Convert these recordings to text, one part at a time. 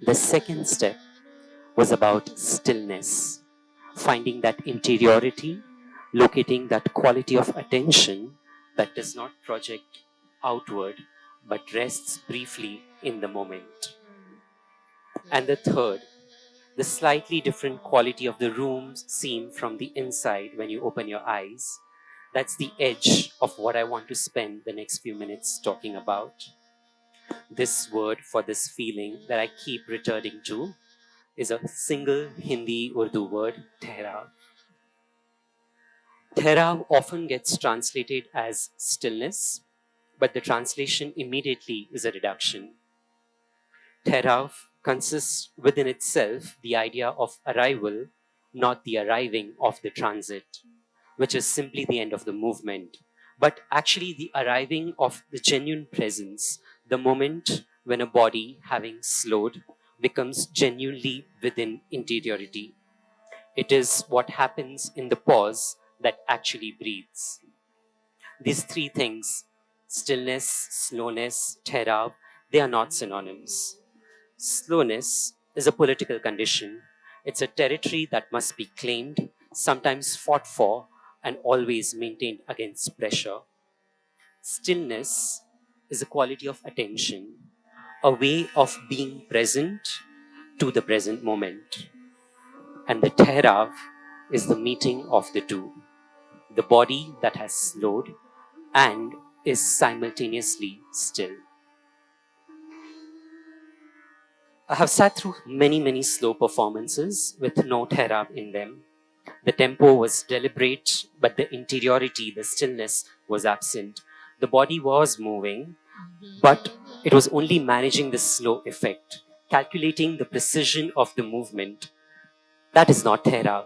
The second step was about stillness, finding that interiority, locating that quality of attention that does not project outward but rests briefly in the moment. And the third, the slightly different quality of the rooms seen from the inside when you open your eyes. That's the edge of what I want to spend the next few minutes talking about. This word for this feeling that I keep returning to is a single Hindi Urdu word, Thehraav. Thehraav often gets translated as stillness, but the translation immediately is a reduction. Thehraav consists within itself the idea of arrival, not the arriving of the transit, which is simply the end of the movement, but actually the arriving of the genuine presence, the moment when a body, having slowed, becomes genuinely within interiority. It is what happens in the pause that actually breathes. These three things, stillness, slowness, Thehraav, they are not synonyms. Slowness is a political condition. It's a territory that must be claimed, sometimes fought for, and always maintained against pressure. Stillness is a quality of attention, a way of being present to the present moment. And the Thehraav is the meeting of the two, the body that has slowed and is simultaneously still. I have sat through many slow performances with no Thehraav in them. The tempo was deliberate, but the interiority, the stillness was absent. The body was moving, but it was only managing the slow effect, calculating the precision of the movement. That is not Thehraav.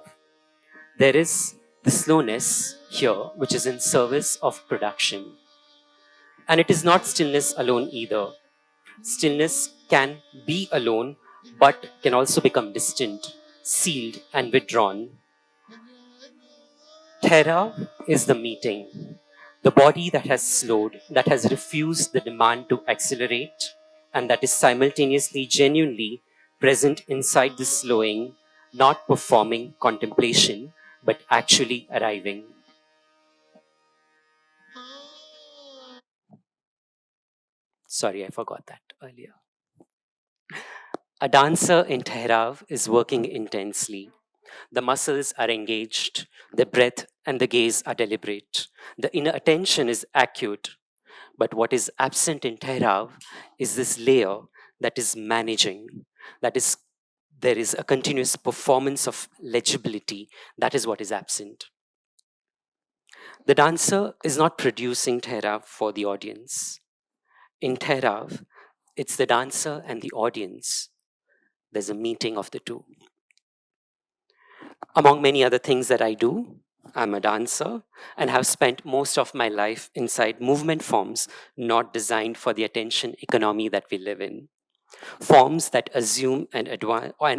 There is the slowness here, which is in service of production. And it is not stillness alone either. Stillness can be alone, but can also become distant, sealed, and withdrawn. Thehraav is the meeting, the body that has slowed, that has refused the demand to accelerate, and that is simultaneously, genuinely present inside the slowing, not performing contemplation, but actually arriving. Sorry, I forgot that earlier. A dancer in Thehraav is working intensely. The muscles are engaged, the breath and the gaze are deliberate. The inner attention is acute. But what is absent in Thehraav is this layer that is managing, that is, there is a continuous performance of legibility. That is what is absent. The dancer is not producing Thehraav for the audience. In Thehraav, it's the dancer and the audience. There's a meeting of the two. Among many other things that I do, I'm a dancer and have spent most of my life inside movement forms not designed for the attention economy that we live in. Forms that assume an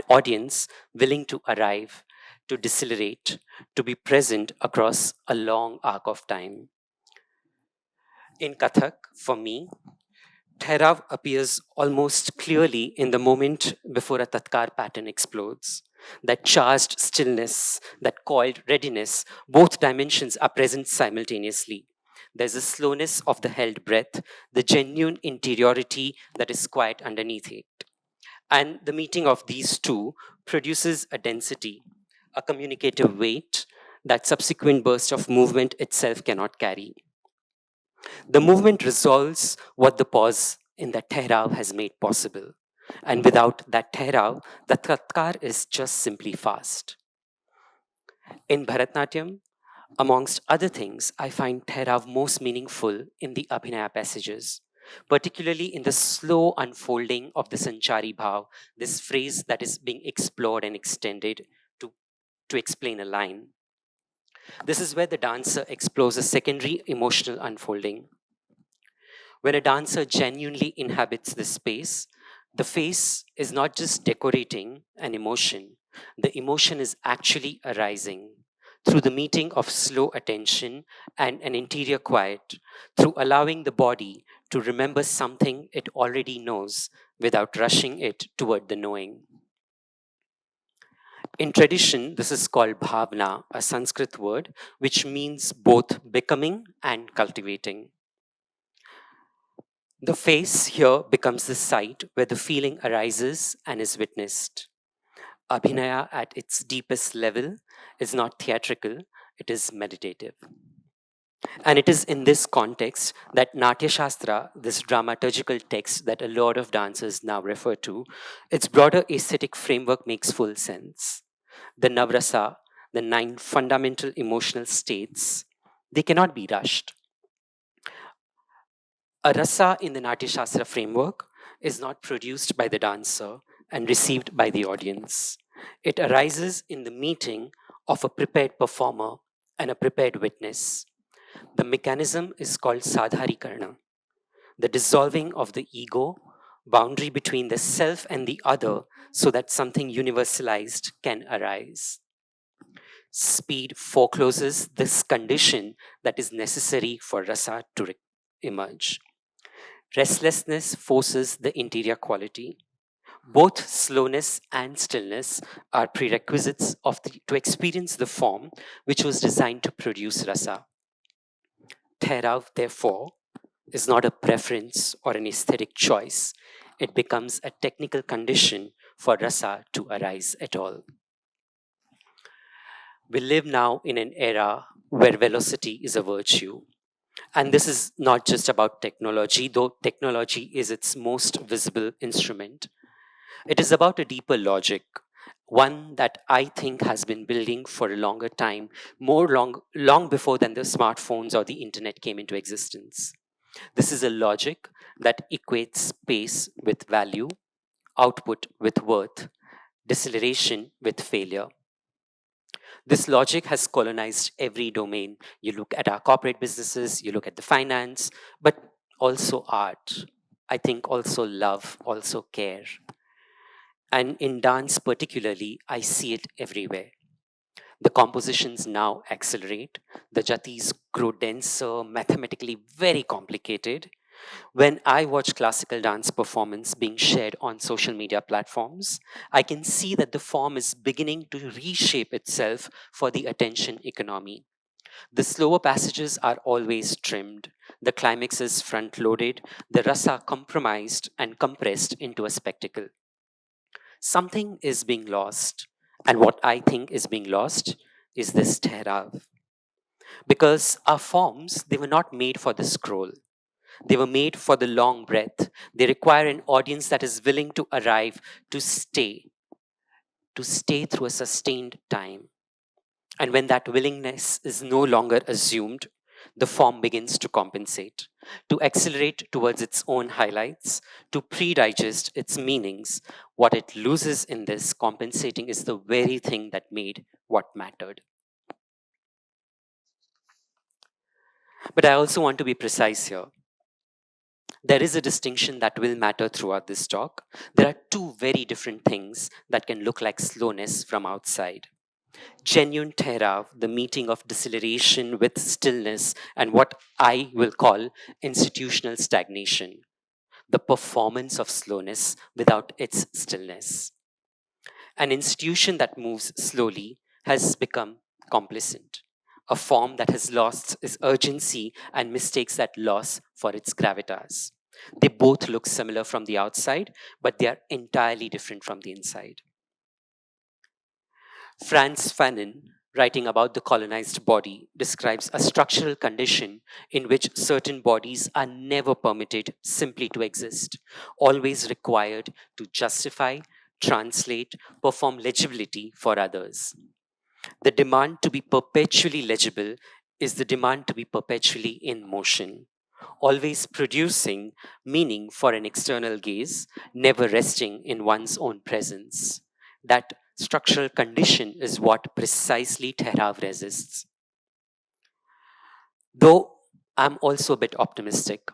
audience willing to arrive, to decelerate, to be present across a long arc of time. In Kathak, for me, Thehraav appears almost clearly in the moment before a tatkar pattern explodes. That charged stillness, that coiled readiness, both dimensions are present simultaneously. There's a slowness of the held breath, the genuine interiority that is quiet underneath it. And the meeting of these two produces a density, a communicative weight that subsequent burst of movement itself cannot carry. The movement resolves what the pause in that Thehraav has made possible. And without that Thehraav, the tatkar is just simply fast. In Bharatnatyam, amongst other things, I find Thehraav most meaningful in the Abhinaya passages, particularly in the slow unfolding of the Sanchari Bhav, this phrase that is being explored and extended to explain a line. This is where the dancer explores a secondary emotional unfolding. When a dancer genuinely inhabits this space, the face is not just decorating an emotion, the emotion is actually arising. through the meeting of slow attention and an interior quiet, through allowing the body to remember something it already knows without rushing it toward the knowing. In tradition, this is called bhavna, a Sanskrit word which means both becoming and cultivating. The face here becomes the site where the feeling arises and is witnessed. Abhinaya at its deepest level is not theatrical, it is meditative. And it is in this context that Natya Shastra, this dramaturgical text that a lot of dancers now refer to, its broader aesthetic framework makes full sense. The Navrasa, the nine fundamental emotional states, they cannot be rushed. A rasa in the Natya Shastra framework is not produced by the dancer and received by the audience. It arises in the meeting of a prepared performer and a prepared witness. The mechanism is called sadharikarna, the dissolving of the ego, boundary between the self and the other, so that something universalized can arise. Speed forecloses this condition that is necessary for rasa to emerge. Restlessness forces the interior quality. Both slowness and stillness are prerequisites to experience the form which was designed to produce rasa. Thehraav, therefore, is not a preference or an aesthetic choice. It becomes a technical condition for rasa to arise at all. We live now in an era where velocity is a virtue. And this is not just about technology, though technology is its most visible instrument. It is about a deeper logic, one that I think has been building for a longer time, long before than the smartphones or the internet came into existence. This is a logic that equates space with value, output with worth, deceleration with failure. This logic has colonized every domain. You look at our corporate businesses, you look at the finance, but also art. I think also love, also care. And in dance, particularly, I see it everywhere. The compositions now accelerate, the jatis grow denser, mathematically very complicated. When I watch classical dance performance being shared on social media platforms, I can see that the form is beginning to reshape itself for the attention economy. The slower passages are always trimmed, the climax is front loaded, the rasa compromised and compressed into a spectacle. Something is being lost, and what I think is being lost is this Thehraav. Because our forms, they were not made for the scroll. They were made for the long breath. They require an audience that is willing to arrive, to stay through a sustained time. And when that willingness is no longer assumed, the form begins to compensate, to accelerate towards its own highlights, to pre-digest its meanings. What it loses in this compensating is the very thing that made what mattered. But I also want to be precise here. There is a distinction that will matter throughout this talk. There are two very different things that can look like slowness from outside. Genuine Thehraav, the meeting of deceleration with stillness, and what I will call institutional stagnation, the performance of slowness without its stillness. An institution that moves slowly has become complacent, a form that has lost its urgency and mistakes that loss for its gravitas. They both look similar from the outside, but they are entirely different from the inside. Franz Fanon, writing about the colonized body, describes a structural condition in which certain bodies are never permitted simply to exist, always required to justify, translate, perform legibility for others. The demand to be perpetually legible is the demand to be perpetually in motion, always producing meaning for an external gaze, never resting in one's own presence. That structural condition is what precisely Thehraav resists. Though I'm also a bit optimistic,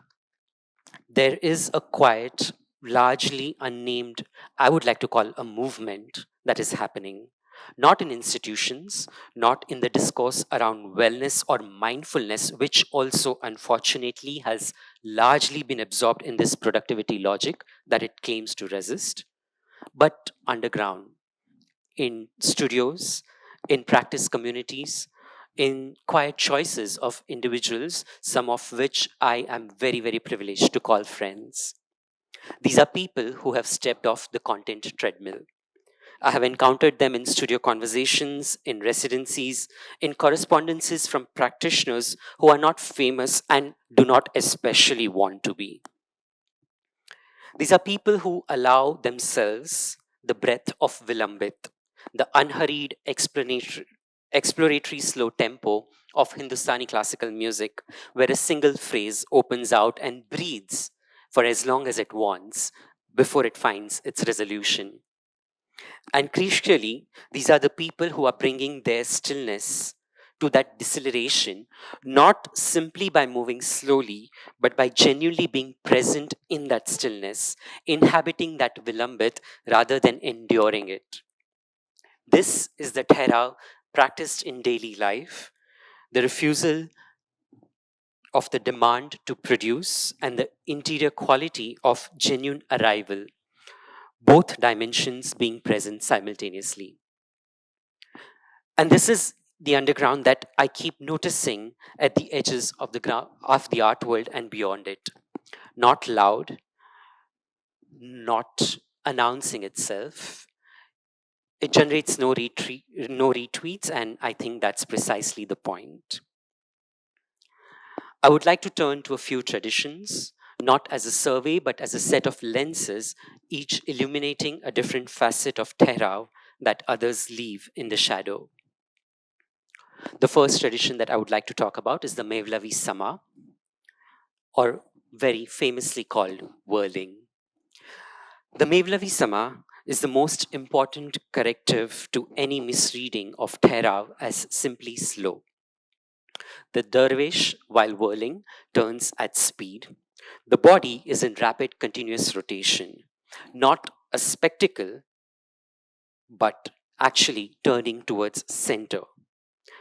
there is a quiet, largely unnamed, I would like to call a movement that is happening. not in institutions, not in the discourse around wellness or mindfulness, which also unfortunately has largely been absorbed in this productivity logic that it claims to resist, but underground, in studios, in practice communities, in quiet choices of individuals, some of which I am very, very privileged to call friends. These are people who have stepped off the content treadmill. I have encountered them in studio conversations, in residencies, in correspondences from practitioners who are not famous and do not especially want to be. These are people who allow themselves the breath of Vilambit, the unhurried exploratory slow tempo of Hindustani classical music, where a single phrase opens out and breathes for as long as it wants before it finds its resolution. And crucially, these are the people who are bringing their stillness to that deceleration, not simply by moving slowly, but by genuinely being present in that stillness, inhabiting that vilambit rather than enduring it. This is the Thehraav practiced in daily life, the refusal of the demand to produce and the interior quality of genuine arrival, both dimensions being present simultaneously. And this is the underground that I keep noticing at the edges of of the art world and beyond it. Not loud, not announcing itself. It generates no retweets, and I think that's precisely the point. I would like to turn to a few traditions, not as a survey, but as a set of lenses, each illuminating a different facet of Thehraav that others leave in the shadow. The first tradition that I would like to talk about is the Mevlavi Sama, or very famously called whirling. The Mevlavi Sama is the most important corrective to any misreading of Thehraav as simply slow. The dervish, while whirling, turns at speed. The body is in rapid continuous rotation, not a spectacle, but actually turning towards center,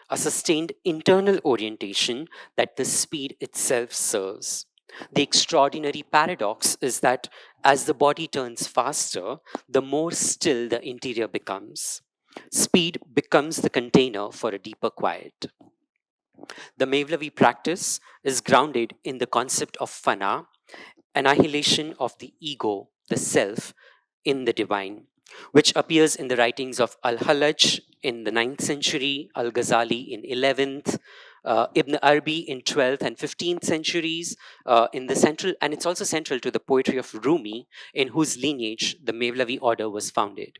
a sustained internal orientation that the speed itself serves. The extraordinary paradox is that as the body turns faster, the more still the interior becomes. Speed becomes the container for a deeper quiet. The Mevlavi practice is grounded in the concept of fana, annihilation of the ego, the self, in the divine, which appears in the writings of Al-Hallaj in the 9th century, Al-Ghazali in 11th, Ibn Arabi in 12th and 15th centuries, in the central, and it's also central to the poetry of Rumi, in whose lineage the Mevlavi order was founded.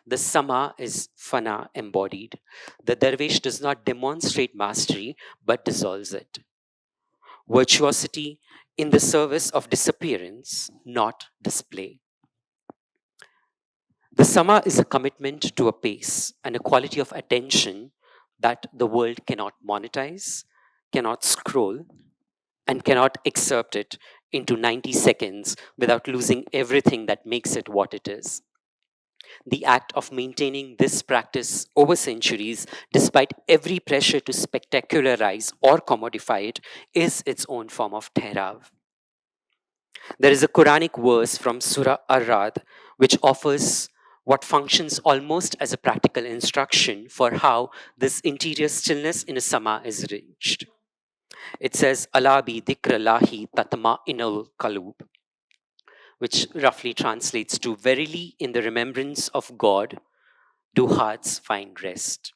The Sama is fana embodied. The dervish does not demonstrate mastery, but dissolves it. Virtuosity in the service of disappearance, not display. The Sama is a commitment to a pace and a quality of attention that the world cannot monetize, cannot scroll, and cannot excerpt it into 90 seconds without losing everything that makes it what it is. The act of maintaining this practice over centuries, despite every pressure to spectacularize or commodify it, is its own form of Thehraav. There is a Quranic verse from Surah Ar-Rad which offers what functions almost as a practical instruction for how this interior stillness in a sama is reached. It says, Allah bi dhikr lahi tatma inal kalub, which roughly translates to, verily in the remembrance of God do hearts find rest.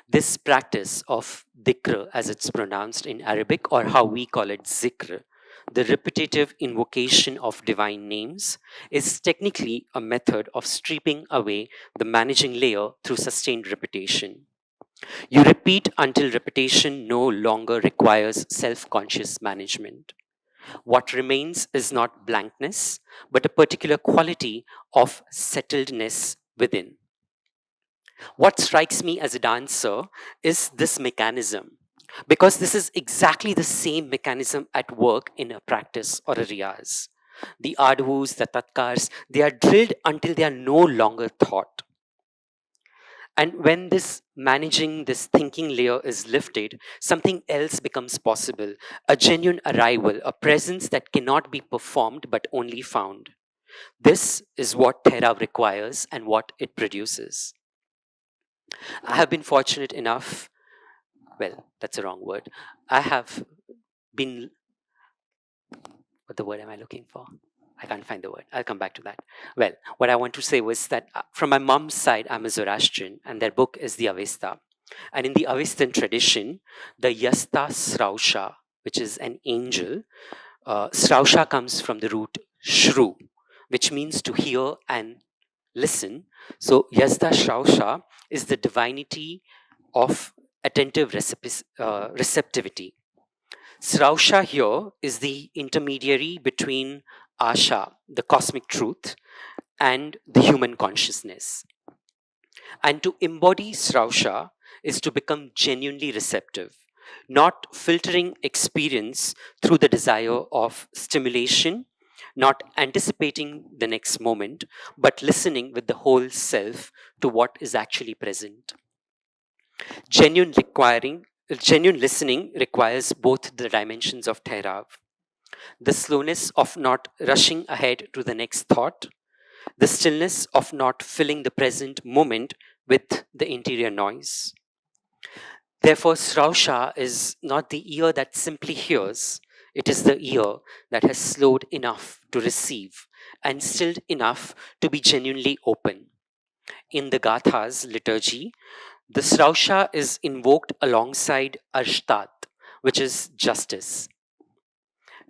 This practice of dhikr, as it's pronounced in Arabic, or how we call it zikr, the repetitive invocation of divine names, is technically a method of stripping away the managing layer through sustained repetition. You repeat until repetition no longer requires self conscious management. What remains is not blankness, but a particular quality of settledness within. What strikes me as a dancer is this mechanism, because this is exactly the same mechanism at work in a practice or a riyaz. The advus, the tatkars, they are drilled until they are no longer thought. And when this managing this thinking layer is lifted, something else becomes possible, a genuine arrival, a presence that cannot be performed but only found. This is what Thehraav requires and what it produces. I have been fortunate enough, well, that's a wrong word. I have been, what the word am I looking for? I can't find the word. I'll come back to that. Well, what I want to say was that from my mom's side, I'm a Zoroastrian, and their book is the Avesta. And in the Avestan tradition, the Yasta Srausha, which is an angel, Srausha comes from the root shru, which means to hear and listen. So Yasta Srausha is the divinity of attentive receptivity. Srausha here is the intermediary between Asha, the cosmic truth, and the human consciousness. And to embody Srausha is to become genuinely receptive, not filtering experience through the desire of stimulation, not anticipating the next moment, but listening with the whole self to what is actually present. Genuine requiring Genuine listening requires both the dimensions of Thehraav, the slowness of not rushing ahead to the next thought, the stillness of not filling the present moment with the interior noise. Therefore, Srausha is not the ear that simply hears, it is the ear that has slowed enough to receive and stilled enough to be genuinely open. In the Gatha's liturgy, the Srausha is invoked alongside Arshtat, which is justice.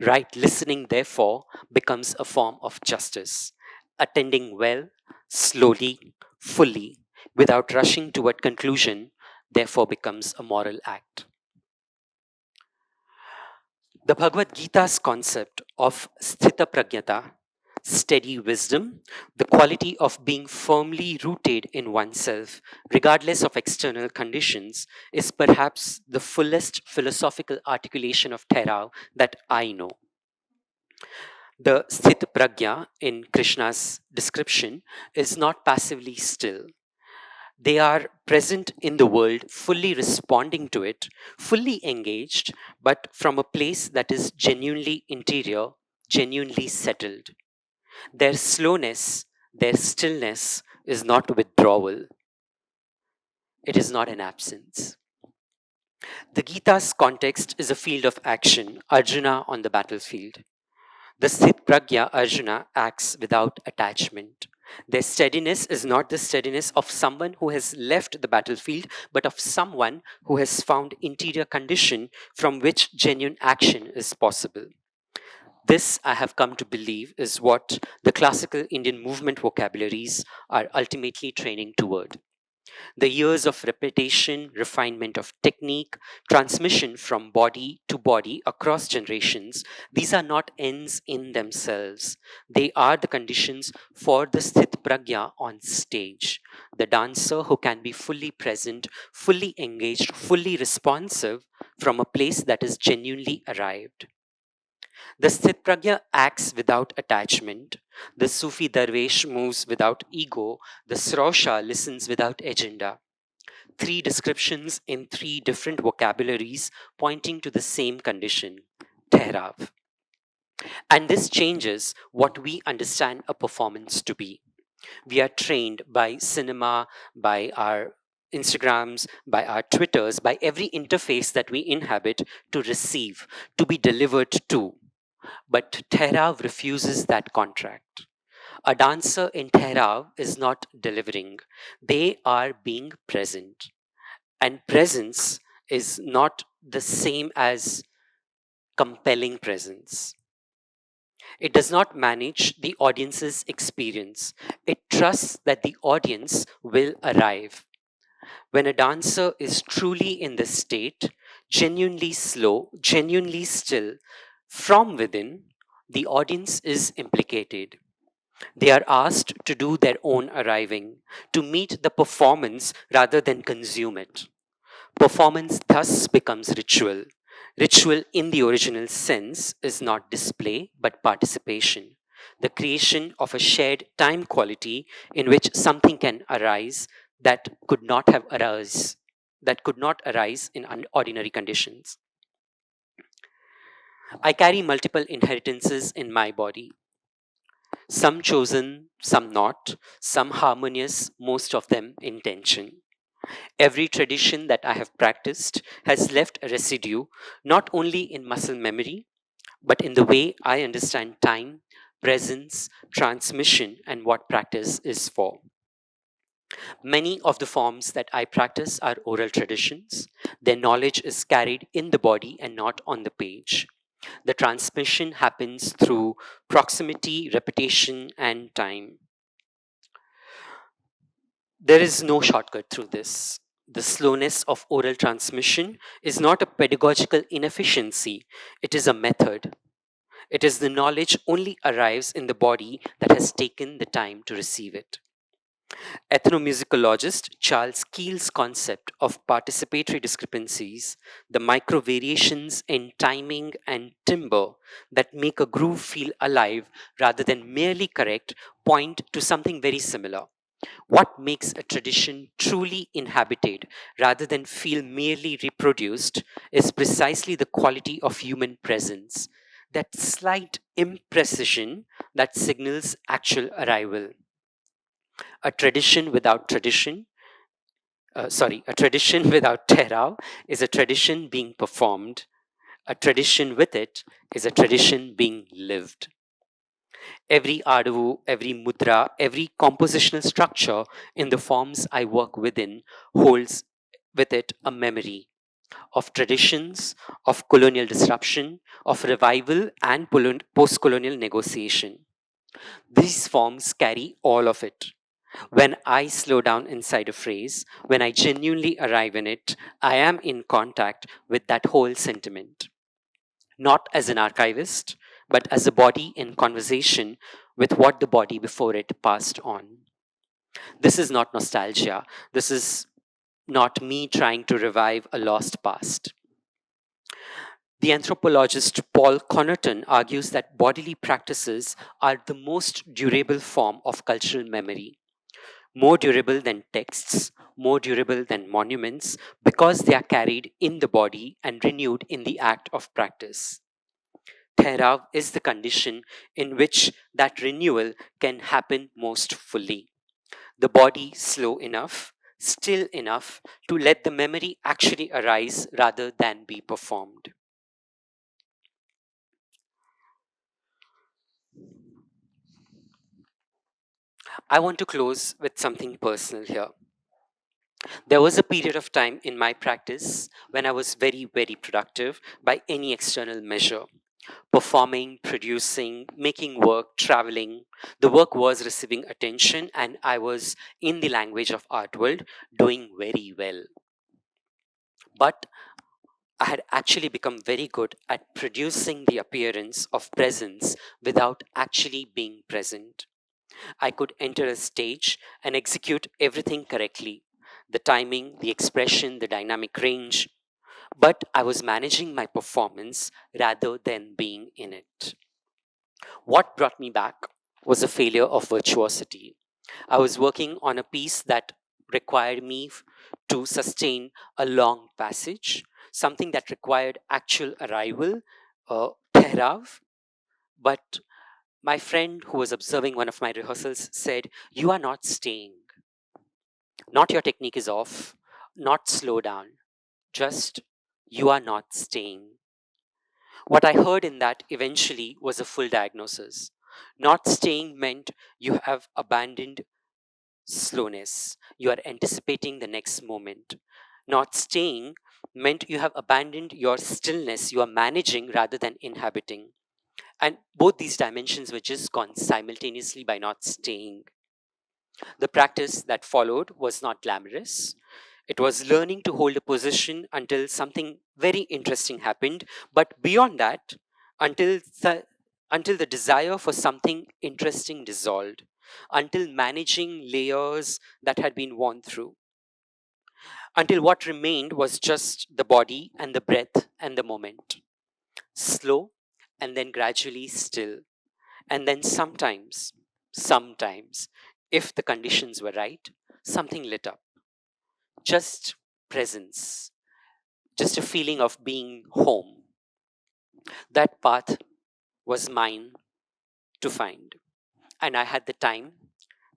Right listening, therefore, becomes a form of justice, attending well, slowly, fully, without rushing toward conclusion, therefore becomes a moral act. The Bhagavad Gita's concept of sthita pragyata, steady wisdom, the quality of being firmly rooted in oneself, regardless of external conditions, is perhaps the fullest philosophical articulation of Thehraav that I know. The sthit pragya in Krishna's description is not passively still. They are present in the world, fully responding to it, fully engaged, but from a place that is genuinely interior, genuinely settled. Their slowness, their stillness is not withdrawal, it is not an absence. The Gita's context is a field of action, Arjuna on the battlefield. The Sthit Pragya Arjuna acts without attachment. Their steadiness is not the steadiness of someone who has left the battlefield, but of someone who has found interior condition from which genuine action is possible. This, I have come to believe, is what the classical Indian movement vocabularies are ultimately training toward. The years of repetition, refinement of technique, transmission from body to body across generations, these are not ends in themselves. They are the conditions for the Sthit Pragya on stage. The dancer who can be fully present, fully engaged, fully responsive from a place that is genuinely arrived. The Sthit Pragya acts without attachment. The Sufi Darwesh moves without ego. The Srausha listens without agenda. Three descriptions in three different vocabularies pointing to the same condition, Thehraav. And this changes what we understand a performance to be. We are trained by cinema, by our Instagrams, by our Twitters, by every interface that we inhabit to receive, to be delivered to. But Thehraav refuses that contract. A dancer in Thehraav is not delivering, they are being present. And presence is not the same as compelling presence. It does not manage the audience's experience, it trusts that the audience will arrive. When a dancer is truly in this state, genuinely slow, genuinely still, from within, the audience is implicated. They are asked to do their own arriving, to meet the performance rather than consume it. Performance thus becomes ritual. Ritual in the original sense is not display but participation, the creation of a shared time quality in which something can arise, that could not have arise that could not arise in ordinary conditions. I carry multiple inheritances in my body, some chosen, some not, some harmonious, most of them in tension. Every tradition that I have practiced has left a residue, not only in muscle memory, but in the way I understand time, presence, transmission, and what practice is for. Many of the forms that I practice are oral traditions. Their knowledge is carried in the body and not on the page. The transmission happens through proximity, repetition, and time. There is no shortcut through this. The slowness of oral transmission is not a pedagogical inefficiency, it is a method. It is the knowledge only arrives in the body that has taken the time to receive it. Ethnomusicologist Charles Keel's concept of participatory discrepancies, the micro variations in timing and timbre that make a groove feel alive rather than merely correct, point to something very similar. What makes a tradition truly inhabited rather than feel merely reproduced is precisely the quality of human presence, that slight imprecision that signals actual arrival. A tradition without Thehraav is a tradition being performed. A tradition with it is a tradition being lived. Every adavu, every mudra, every compositional structure in the forms I work within holds with it a memory of traditions, of colonial disruption, of revival and post colonial negotiation. These forms carry all of it. When I slow down inside a phrase, when I genuinely arrive in it, I am in contact with that whole sentiment, not as an archivist, but as a body in conversation with what the body before it passed on. This is not nostalgia. This is not me trying to revive a lost past. The anthropologist Paul Connerton argues that bodily practices are the most durable form of cultural memory, more durable than texts, more durable than monuments, because they are carried in the body and renewed in the act of practice. Thehraav is the condition in which that renewal can happen most fully. The body slow enough, still enough to let the memory actually arise rather than be performed. I want to close with something personal here. There was a period of time in my practice when I was very, very productive by any external measure. Performing, producing, making work, traveling. The work was receiving attention, and I was, in the language of art world, doing very well. But I had actually become very good at producing the appearance of presence without actually being present. I could enter a stage and execute everything correctly, the timing, the expression, the dynamic range, but I was managing my performance rather than being in it. What brought me back was a failure of virtuosity. I was working on a piece that required me to sustain a long passage, something that required actual arrival, Thehraav. But my friend who was observing one of my rehearsals said, "You are not staying. Not your technique is off, not slow down, just you are not staying." What I heard in that eventually was a full diagnosis. Not staying meant you have abandoned slowness. You are anticipating the next moment. Not staying meant you have abandoned your stillness. You are managing rather than inhabiting. And both these dimensions were just gone simultaneously by not staying. The practice that followed was not glamorous. It was learning to hold a position until something very interesting happened. But beyond that, until the, until the desire for something interesting dissolved, until managing layers that had been worn through, until what remained was just the body and the breath and the moment. Slow and then gradually still. And then sometimes, if the conditions were right, something lit up. just presence, just a feeling of being home. That path was mine to find. And I had the time,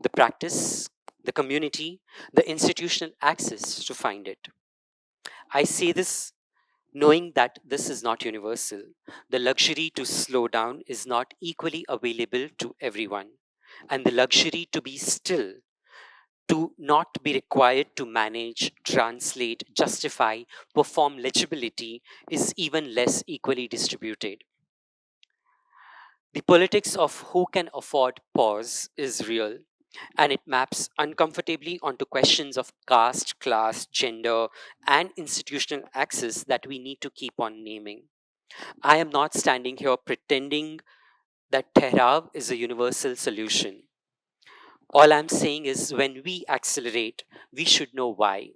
the practice, the community, the institutional access to find it. I say this knowing that this is not universal. The luxury to slow down is not equally available to everyone. And the luxury to be still, to not be required to manage, translate, justify, perform legibility is even less equally distributed. The politics of who can afford pause is real, and it maps uncomfortably onto questions of caste, class, gender, and institutional access that we need to keep on naming. I am not standing here pretending that Thehraav is a universal solution. All I'm saying is when we accelerate, we should know why.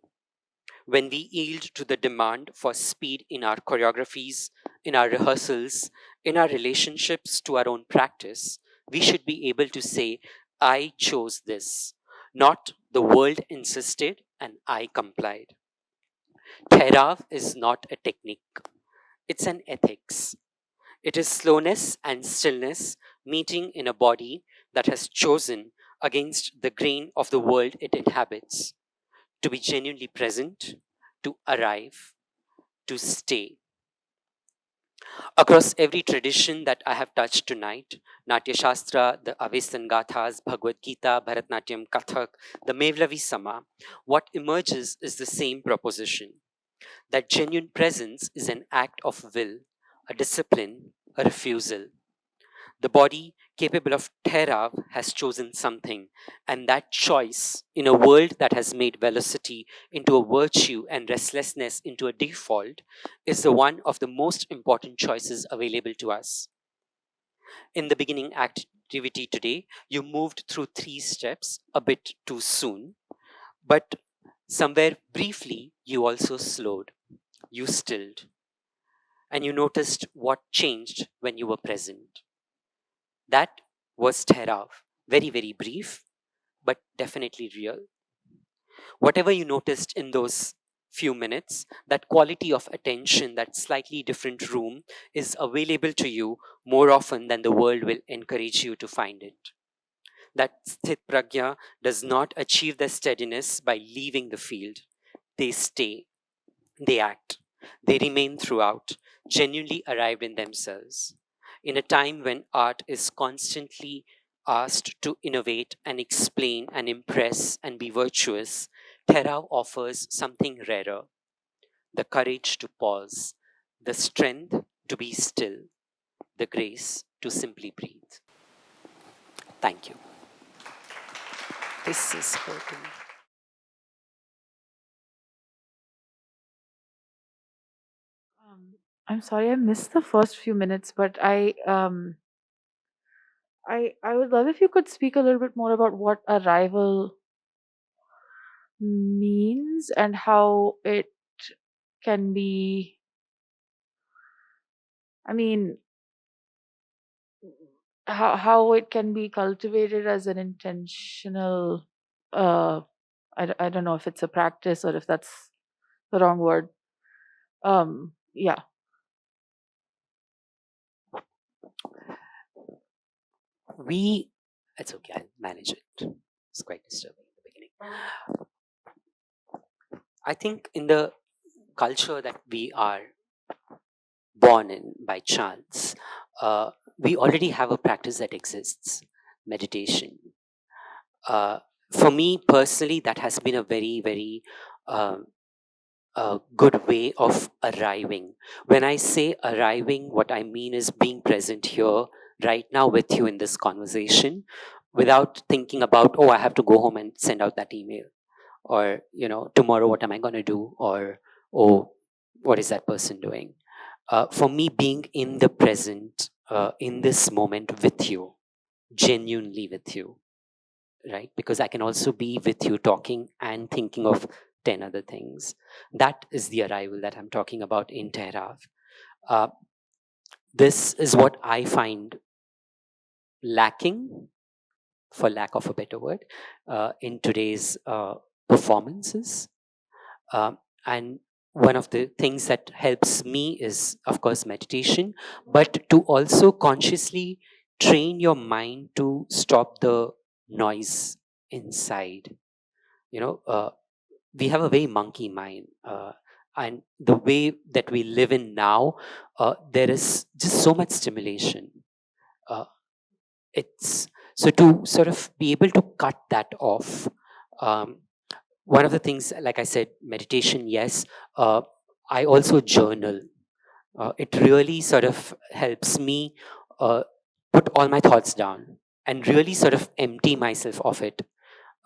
When we yield to the demand for speed in our choreographies, in our rehearsals, in our relationships to our own practice, we should be able to say, I chose this, not the world insisted and I complied. Thehraav is not a technique, it's an ethics. It is slowness and stillness meeting in a body that has chosen against the grain of the world it inhabits to be genuinely present, to arrive, to stay. Across every tradition that I have touched tonight, Natya Shastra, the Avesan Gathas, Bhagavad Gita, Bharatnatyam, Kathak, the Mevlavi Sama, what emerges is the same proposition that genuine presence is an act of will, a discipline, a refusal. The body capable of Thehraav has chosen something, and that choice, in a world that has made velocity into a virtue and restlessness into a default, is the one of the most important choices available to us. In the beginning activity today, you moved through 3 steps a bit too soon, but somewhere briefly you also slowed, you stilled, and you noticed what changed when you were present. That was Thehraav. Very, very brief, but definitely real. Whatever you noticed in those few minutes, that quality of attention, that slightly different room is available to you more often than the world will encourage you to find it. That sthit pragya does not achieve their steadiness by leaving the field. They stay, they act, they remain throughout, genuinely arrived in themselves. In a time when art is constantly asked to innovate and explain and impress and be virtuous, Thehraav offers something rarer: the courage to pause, the strength to be still, the grace to simply breathe. Thank you. This is hurting. I'm sorry I missed the first few minutes, but I would love if you could speak a little bit more about what arrival means and how it can be. I mean, how it can be cultivated as an intentional. Uh, I don't know if it's a practice or if that's the wrong word. Yeah. We, it's okay, I'll manage it. It's quite disturbing in the beginning. I think in the culture that we are born in by chance, we already have a practice that exists: meditation. Uh, for me personally, that has been a very, very good way of arriving. When I say arriving, what I mean is being present here right now with you in this conversation without thinking about, oh, I have to go home and send out that email, or, tomorrow, what am I going to do? Or, oh, what is that person doing? For me, being in the present, in this moment with you, genuinely with you, right? Because I can also be with you talking and thinking of 10 other things. That is the arrival that I'm talking about in Thehraav. Uh, this is what I find lacking, for lack of a better word, in today's performances. And one of the things that helps me is, of course, meditation, but to also consciously train your mind to stop the noise inside. We have a very monkey mind. And the way that we live in now, there is just so much stimulation. Uh, it's so to sort of be able to cut that off. Um, One of the things, like I said, meditation, yes. I also journal. It really sort of helps me uh, put all my thoughts down and really sort of empty myself of it.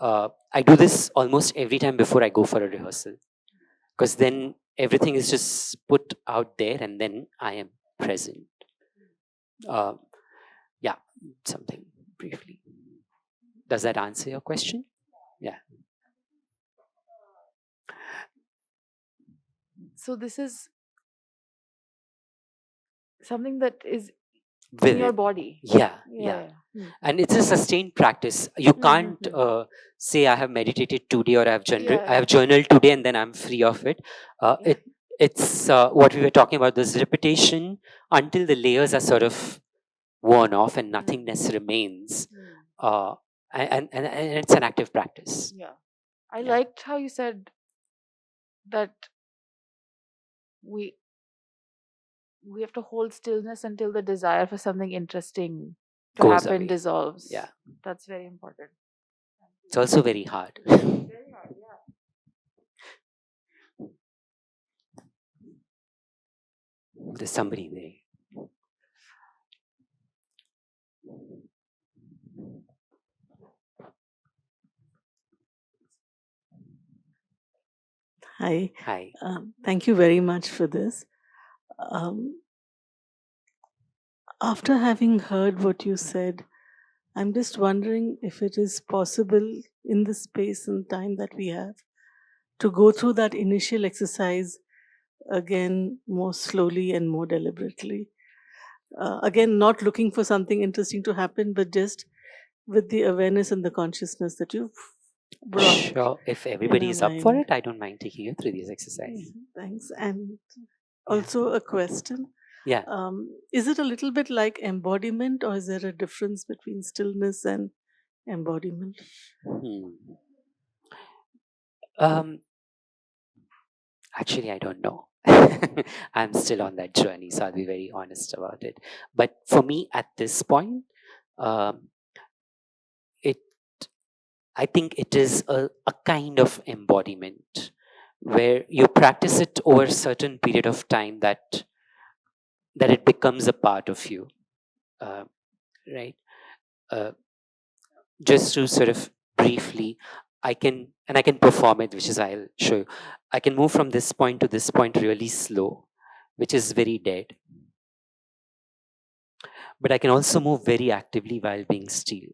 I do this almost every time before I go for a rehearsal, because then everything is just put out there and then I am present. Uh, yeah, something briefly. Does that answer your question? Yeah. So this is something that is in your Vivid. body. Yeah. Yeah. And it's a sustained practice. You can't Mhm. say I have meditated today or I have Yeah. journaled today and then I'm free of it. Yeah. It's what we were talking about, this repetition until the layers are sort of worn off and nothingness remains. Uh, and it's an active practice. Yeah. I Yeah. liked how you said that we we have to hold stillness until the desire for something interesting to Goes happen away. dissolves. Yeah. That's very important. It's also very hard. Very hard, yeah. There's somebody there. Hi. Hi. Thank you very much for this. After having heard what you said, I'm just wondering if it is possible in the space and time that we have to go through that initial exercise again more slowly and more deliberately. Again, not looking for something interesting to happen, but just with the awareness and the consciousness that you've brought Sure. If in everybody our is up for mind. it, I don't mind taking you through these exercises. Thanks. And also a question. Yeah. Is it a little bit like embodiment, or is there a difference between stillness and embodiment? Actually, I don't know. I'm still on that journey, so I'll be very honest about it. But for me, at this point, um, it I think it is a kind of embodiment where you practice it over a certain period of time that it becomes a part of you, uh, right? Uh, just to sort of briefly, I can perform it, which is I'll show you. I can move from this point to this point really slow, which is very dead. But I can also move very actively while being still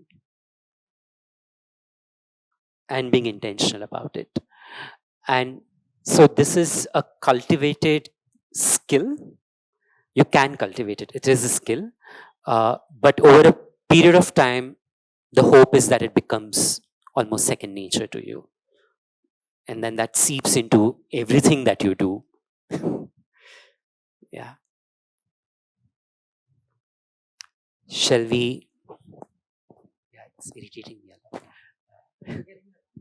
and being intentional about it. And so this is a cultivated skill. You can cultivate it. It is a skill. But over a period of time, the hope is that it becomes almost second nature to you. And then that seeps into everything that you do. Yeah. Shall we? Yeah, it's irritating me a lot.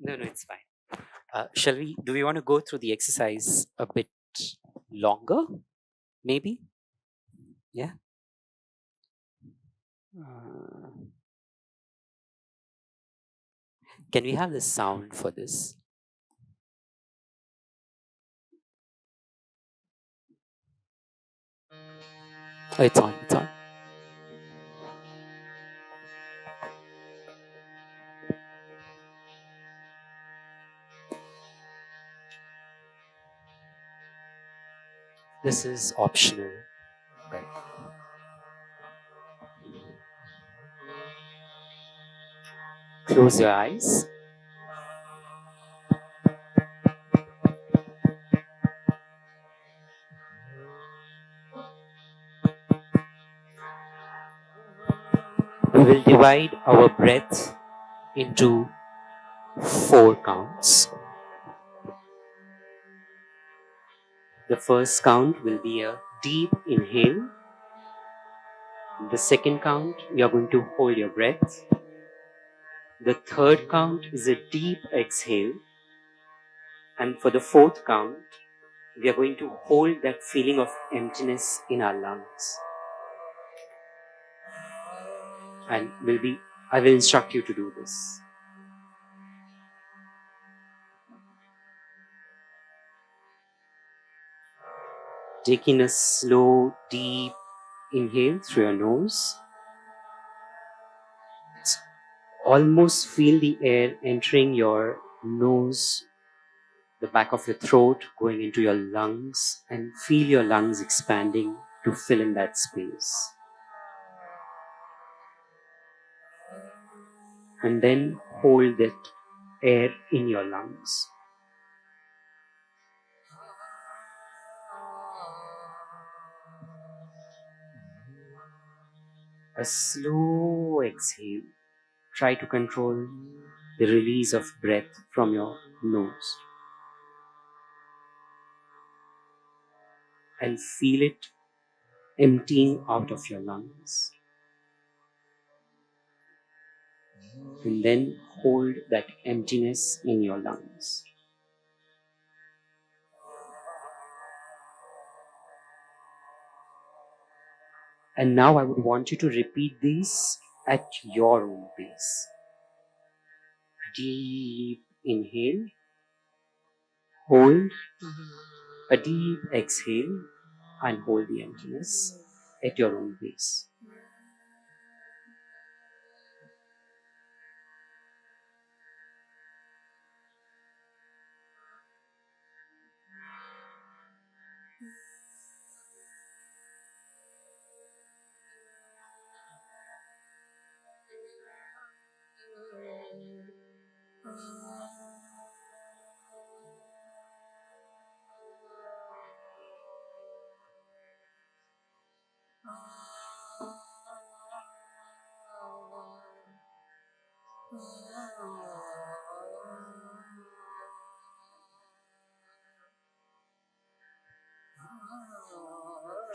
No, it's fine. Shall we? Do we want to go through the exercise a bit longer? Maybe? Yeah. Can we have the sound for this? Oh, it's on. It's on. This is optional. Right. Close your eyes. We will divide our breath into 4 counts. The first count will be a deep inhale. The second count, you're going to hold your breath. The third count is a deep exhale. And for the fourth count, we are going to hold that feeling of emptiness in our lungs. And I will instruct you to do this. Taking a slow, deep inhale through your nose. Almost feel the air entering your nose, the back of your throat, going into your lungs, and feel your lungs expanding to fill in that space. And then hold that air in your lungs. A slow exhale. Try to control the release of breath from your nose. And feel it emptying out of your lungs. And then hold that emptiness in your lungs. And now I would want you to repeat these at your own pace. Deep inhale, hold, a deep exhale, and hold the emptiness at your own pace.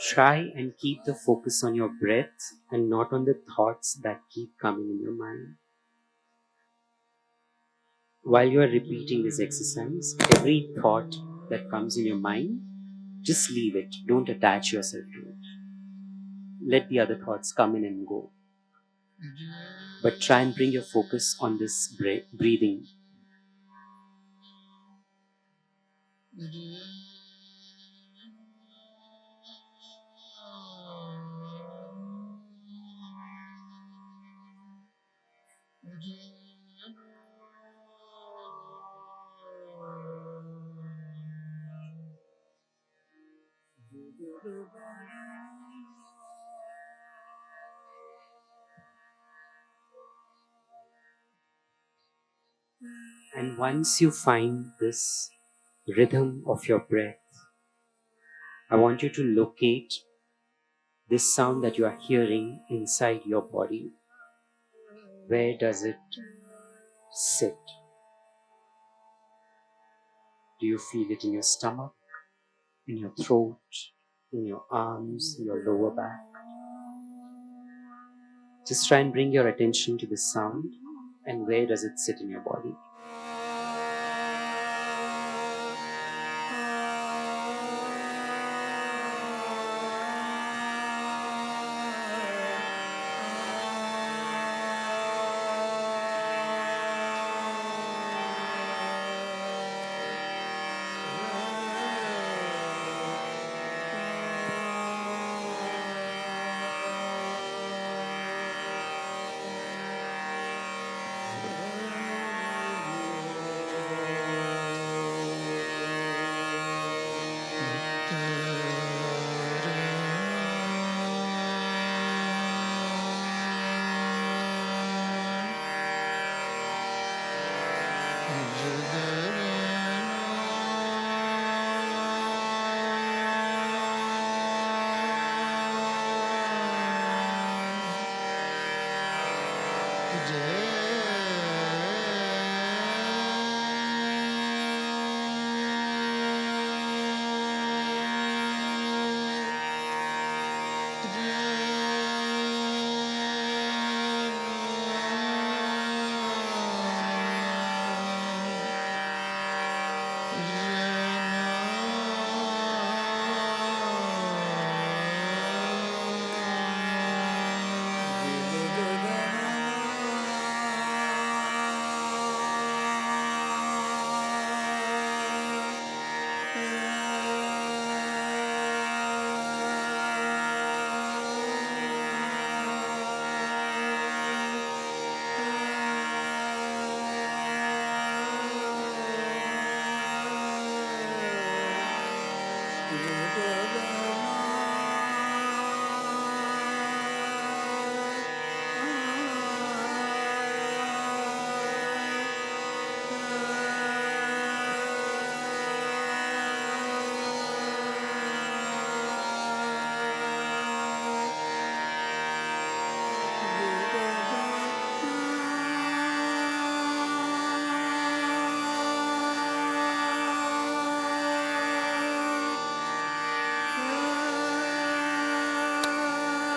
Try and keep the focus on your breath and not on the thoughts that keep coming in your mind. While you are repeating this exercise, every thought that comes in your mind, just leave it. Don't attach yourself to it. Let the other thoughts come in and go. But try and bring your focus on this breathing. And once you find this rhythm of your breath, I want you to locate this sound that you are hearing inside your body. Where does it sit? Do you feel it in your stomach, in your throat, in your arms, your lower back? Just try and bring your attention to the sound and where does it sit in your body.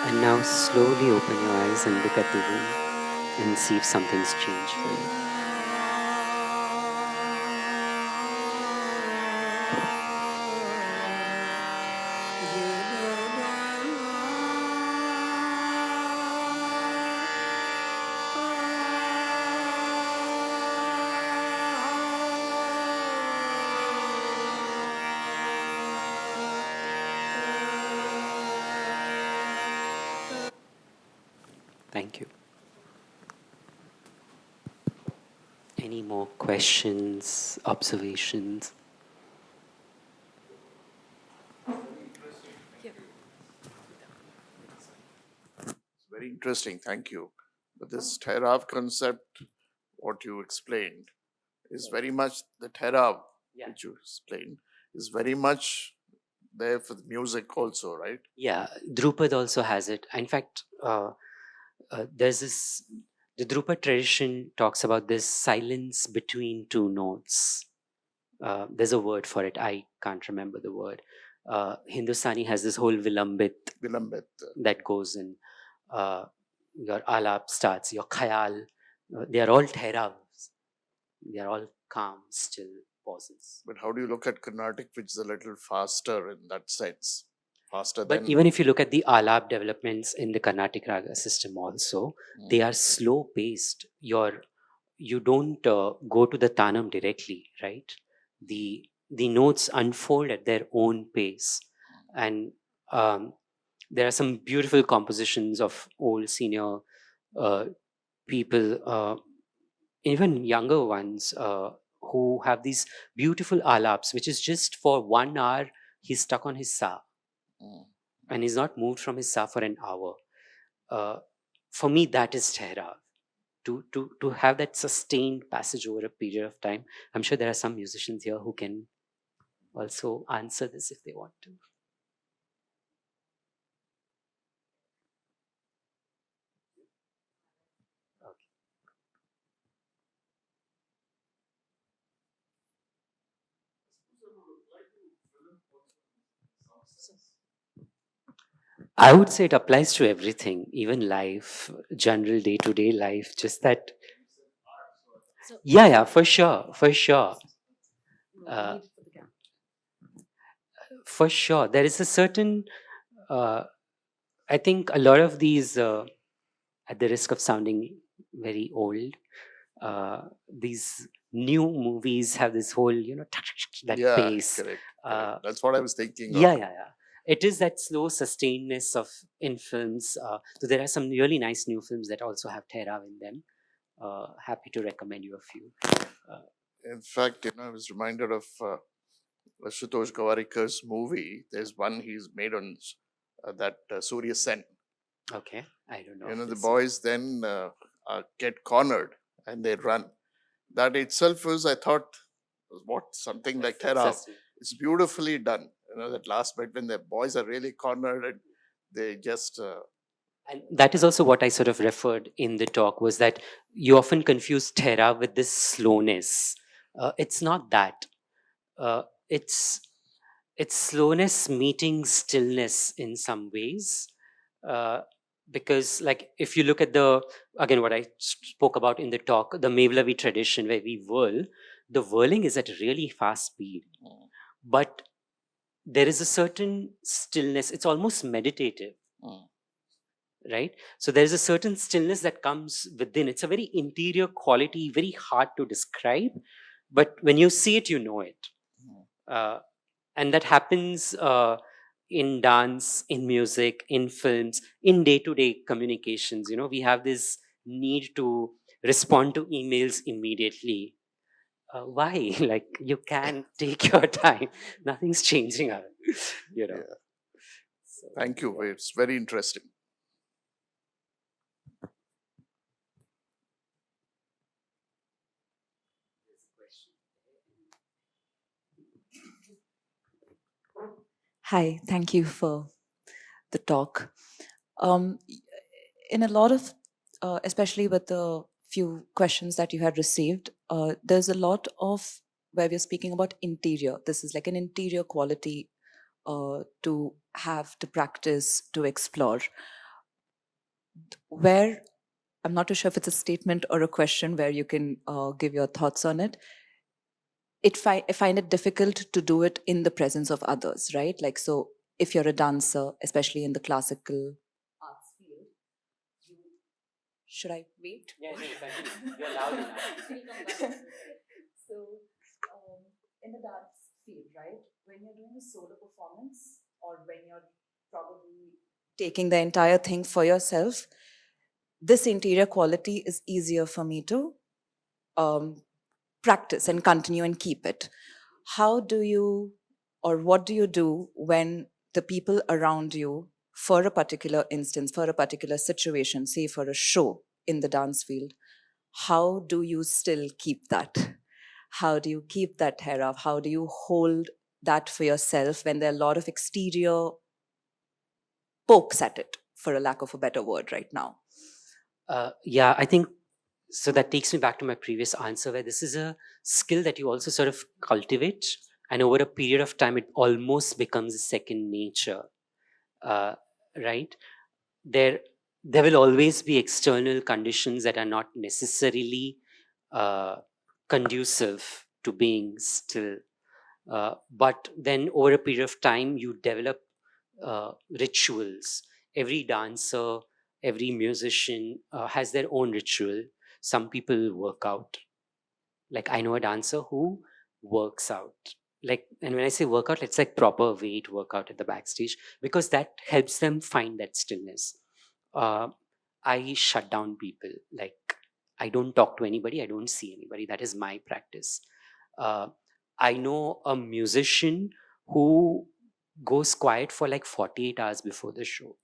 And now slowly open your eyes and look at the room and see if something's changed for you. Thank you. Any more questions, observations? It's very interesting, thank you. But this Thehraav concept, what you explained, is very much the Thehraav, Yeah. which you explained, is very much there for the music also, right? Yeah, Drupad also has it. In fact, there's this, the Drupad tradition talks about this silence between two notes. There's a word for it. I can't remember the word. Hindustani has this whole vilambit Vilambit. that goes in. Your alap starts, your khayal. They are all Thehravs. They are all calm, still pauses. But how do you look at Carnatic, which is a little faster in that sense? Faster But than. even if you look at the alap developments in the Carnatic raga system also, they are slow paced. You don't go to the tanam directly, right? The notes unfold at their own pace, and there are some beautiful compositions of old senior uh, people, even younger ones, who have these beautiful alaps, which is just for 1 hour he's stuck on his sa Mm. and he's not moved from his sa for an hour. For me, that is Thehraav. To have that sustained passage over a period of time. I'm sure there are some musicians here who can also answer this if they want to. Okay. I would say it applies to everything, even life, general day-to-day life. Just that, yeah, for sure, for sure. For sure, there is a certain. I think a lot of these, at the risk of sounding very old, these new movies have this whole, that Yeah, pace. correct. That's what I was thinking Yeah, of. yeah, yeah. It is that slow sustainedness of in films. So there are some really nice new films that also have Thehraav in them. Happy to recommend you a few. In fact, I was reminded of Ashutosh Gowarikkar's movie. There's one he's made on that Surya Sen. Okay, I don't know. The boys then get cornered and they run. That itself was, I thought, what something like Thehraav. It's beautifully done. That last bit when the boys are really cornered and they just. And that is also what I sort of referred in the talk, was that you often confuse Thehraav with this slowness. It's not that. It's slowness meeting stillness in some ways. Uh, because like if you look at again what I spoke about in the talk, the Mevlavi tradition where we whirl, the whirling is at a really fast speed, but there is a certain stillness. It's almost meditative, right? So there's a certain stillness that comes within. It's a very interior quality, very hard to describe, but when you see it, you know it. And that happens in dance, in music, in films, in day-to-day communications. We have this need to respond to emails immediately. Why? Like, you can take your time. Nothing's changing. you know. Yeah. So, Thank you. It's very interesting. Hi, thank you for the talk. Um, in a lot of, especially with the few questions that you had received, there's a lot of where we're speaking about interior. This is like an interior quality to have, to practice, to explore. Where I'm not too sure if it's a statement or a question where you can give your thoughts on it. I find it difficult to do it in the presence of others, right? Like, so if you're a dancer, especially in the classical arts field, should I wait? Yeah, no, continue. You're loud enough. So, in the dance field, right, when you're doing a solo performance or when you're probably taking the entire thing for yourself, this interior quality is easier for me to practice and continue and keep it. How do you, or what do you do when the people around you, for a particular instance, for a particular situation, say for a show in the dance field, how do you still keep that? How do you keep that Thehraav? How do you hold that for yourself when there are a lot of exterior pokes at it, for a lack of a better word right now? Yeah, I think so. That takes me back to my previous answer, where this is a skill that you also sort of cultivate, and over a period of time, it almost becomes a second nature. Right? There will always be external conditions that are not necessarily uh, conducive to being still. But then over a period of time, you develop rituals. Every dancer, every musician has their own ritual. Some people work out. Like, I know a dancer who works out. Like, and when I say workout, it's like proper weight workout at the backstage, because that helps them find that stillness. Uh, I shut down people. Like, I don't talk to anybody. I don't see anybody. That is my practice. Uh, I know a musician who goes quiet for like 48 hours before the show.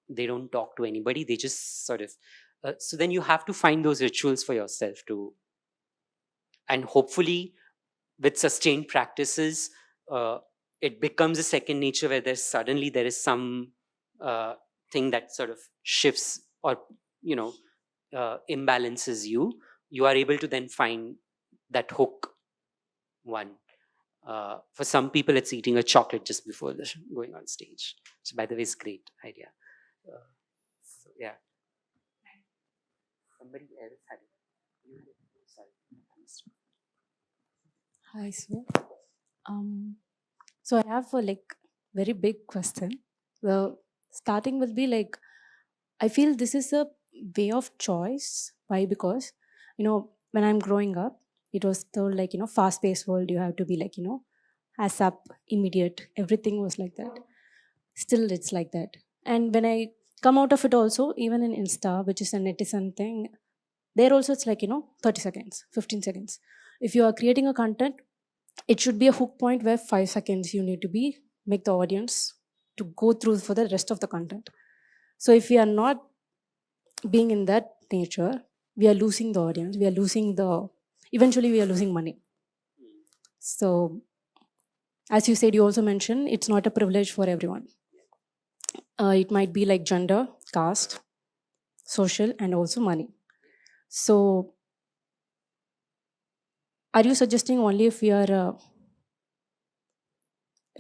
They don't talk to anybody. They just sort of. So then you have to find those rituals for yourself too. And hopefully, with sustained practices, it becomes a second nature where there is some thing that sort of shifts or you know imbalances you. You are able to then find that hook one. For some people, it's eating a chocolate just before going on stage. So, by the way, it's a great idea. So, yeah. Somebody else had it. You had it. Sorry, I missed it. Hi, sir. So I have a very big question. The starting will be like, I feel this is a way of choice. Why? Because when I'm growing up, it was told fast-paced world. You have to be as up, immediate. Everything was like that. Still, it's like that. And when I come out of it, also even in Insta, which is a netizen thing, there also it's 30 seconds, 15 seconds. If you are creating a content, it should be a hook point where 5 seconds you need to make the audience to go through for the rest of the content. So if we are not being in that nature, we are losing the audience, eventually we are losing money. So as you said, you also mentioned it's not a privilege for everyone. It might be like gender, caste, social, and also money. So are you suggesting only if we are a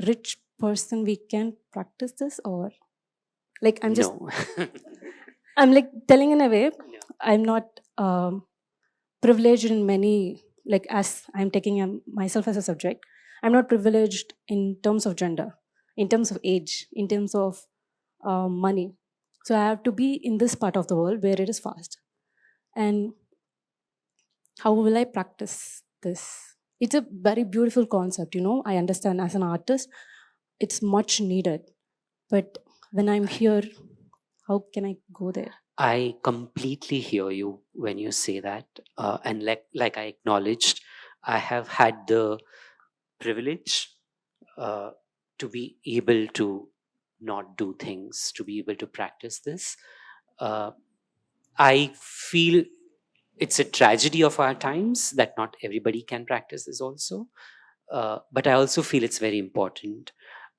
rich person we can practice this, or Like I'm just, No. I'm like telling in a way, No. I'm not privileged in many, like as I'm taking myself as a subject, I'm not privileged in terms of gender, in terms of age, in terms of money. So I have to be in this part of the world where it is fast. And how will I practice this? It's a very beautiful concept, I understand as an artist, it's much needed. But when I'm here, how can I go there? I completely hear you when you say that. And like I acknowledged, I have had the privilege uh, to be able to not do things, to be able to practice this. Uh, I feel it's a tragedy of our times that not everybody can practice this also. But I also feel it's very important.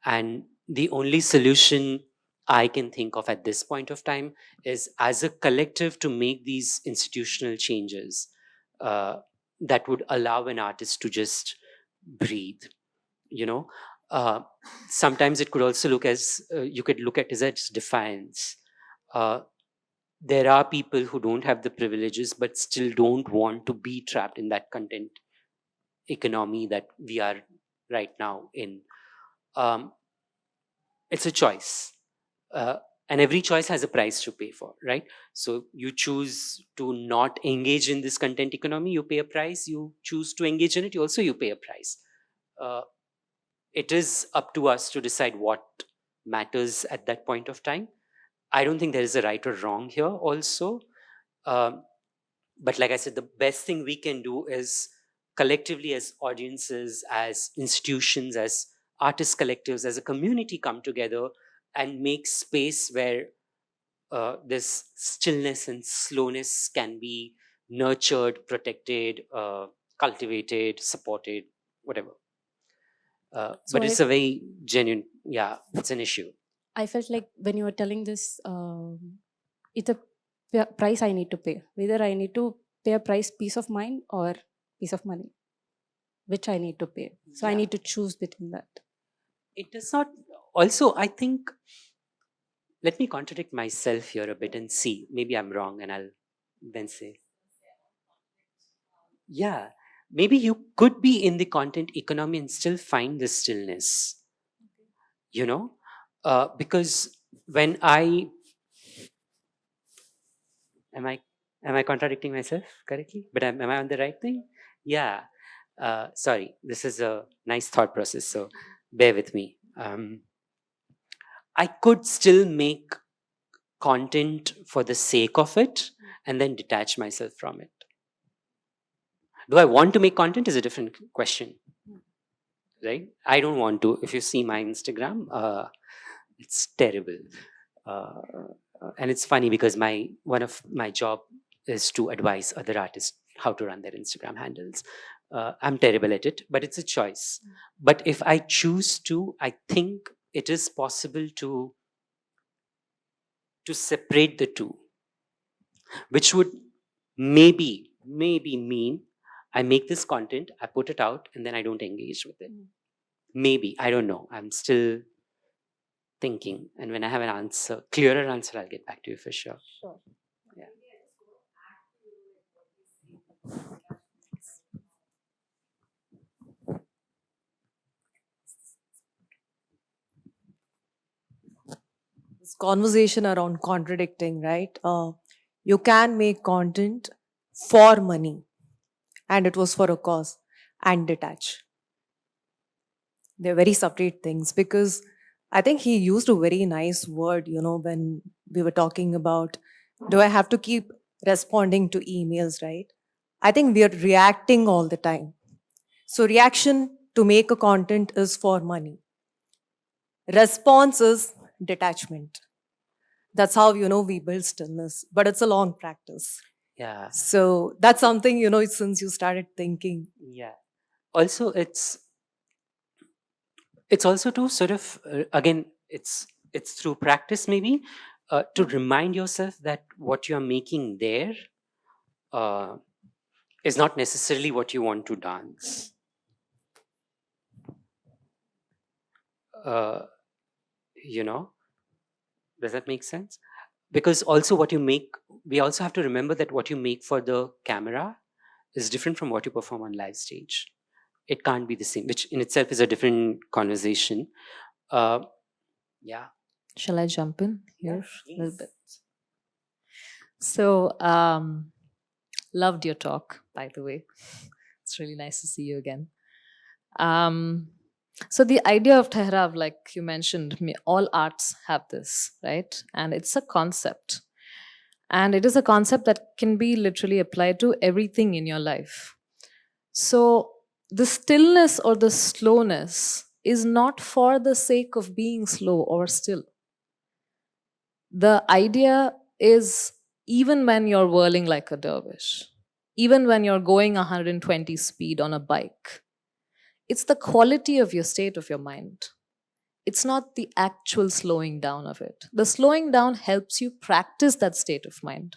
And the only solution I can think of at this point of time is as a collective to make these institutional changes uh, that would allow an artist to just breathe. You know, uh, sometimes it could also look as you could look at it as defiance. Uh, there are people who don't have the privileges but still don't want to be trapped in that content economy that we are right now in. um, it's a choice, uh, and every choice has a price to pay for, right? So you choose to not engage in this content economy, you pay a price. You choose to engage in it, you pay a price. uh, it is up to us to decide what matters at that point of time. I don't think there is a right or wrong here also. um, but like I said, the best thing we can do is collectively, as audiences, as institutions, as artist collectives, as a community, come together and make space where this stillness and slowness can be nurtured, protected, cultivated, supported, whatever. So But it's a very genuine, yeah, it's an issue. I felt like when you were telling this, it's a price I need to pay. Whether I need to pay a price, peace of mind, or piece of money, which I need to pay. So I Yeah. need to choose between that. It does not, also, I think, let me contradict myself here a bit and see. Maybe I'm wrong and I'll then say, yeah, maybe you could be in the content economy and still find the stillness, you know? Because when I, am I, am I contradicting myself correctly? But am I on the right thing? Yeah. Sorry, this is a nice thought process, so bear with me. I could still make content for the sake of it and then detach myself from it. Do I want to make content is a different question, right? I don't want to. If you see my Instagram, it's terrible. Uh, and it's funny because one of my job is to advise other artists how to run their Instagram handles. I'm terrible at it, but it's a choice. But if I choose to, I think it is possible to separate the two, which would maybe mean I make this content, I put it out, and then I don't engage with it. Maybe, I don't know. I'm still thinking, and when I have an answer, clearer answer, I'll get back to you for sure. Sure. Yeah. This conversation around contradicting, right? You can make content for money, and it was for a cause, and detach. They're very separate things, because I think he used a very nice word, when we were talking about, do I have to keep responding to emails, right? I think we are reacting all the time. So, reaction to make a content is for money, response is detachment. That's how we build stillness, but it's a long practice. Yeah. So that's something since you started thinking. Yeah. Also, it's also to sort of again, it's through practice maybe, to remind yourself that what you're making there uh, is not necessarily what you want to dance. Uh, you know, Does that make sense? Because also what you make, we also have to remember that what you make for the camera is different from what you perform on live stage. It can't be the same, which in itself is a different conversation. Yeah. Shall I jump in here a little Please. bit? So, loved your talk, by the way. It's really nice to see you again. So the idea of Thehraav, like you mentioned, all arts have this, right? And it's a concept. And it is a concept that can be literally applied to everything in your life. So the stillness or the slowness is not for the sake of being slow or still. The idea is even when you're whirling like a dervish, even when you're going 120 speed on a bike, it's the quality of your state of your mind. It's not the actual slowing down of it. The slowing down helps you practice that state of mind.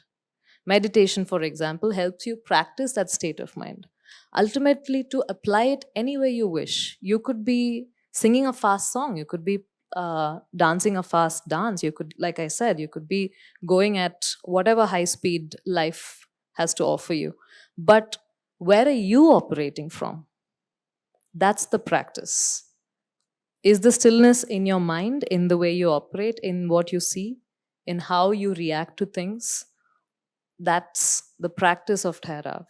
Meditation, for example, helps you practice that state of mind. Ultimately, to apply it any way you wish. You could be singing a fast song. You could be dancing a fast dance. You could, like I said, you could be going at whatever high speed life has to offer you. But where are you operating from? That's the practice. Is the stillness in your mind, in the way you operate, in what you see, in how you react to things? That's the practice of Thehraav.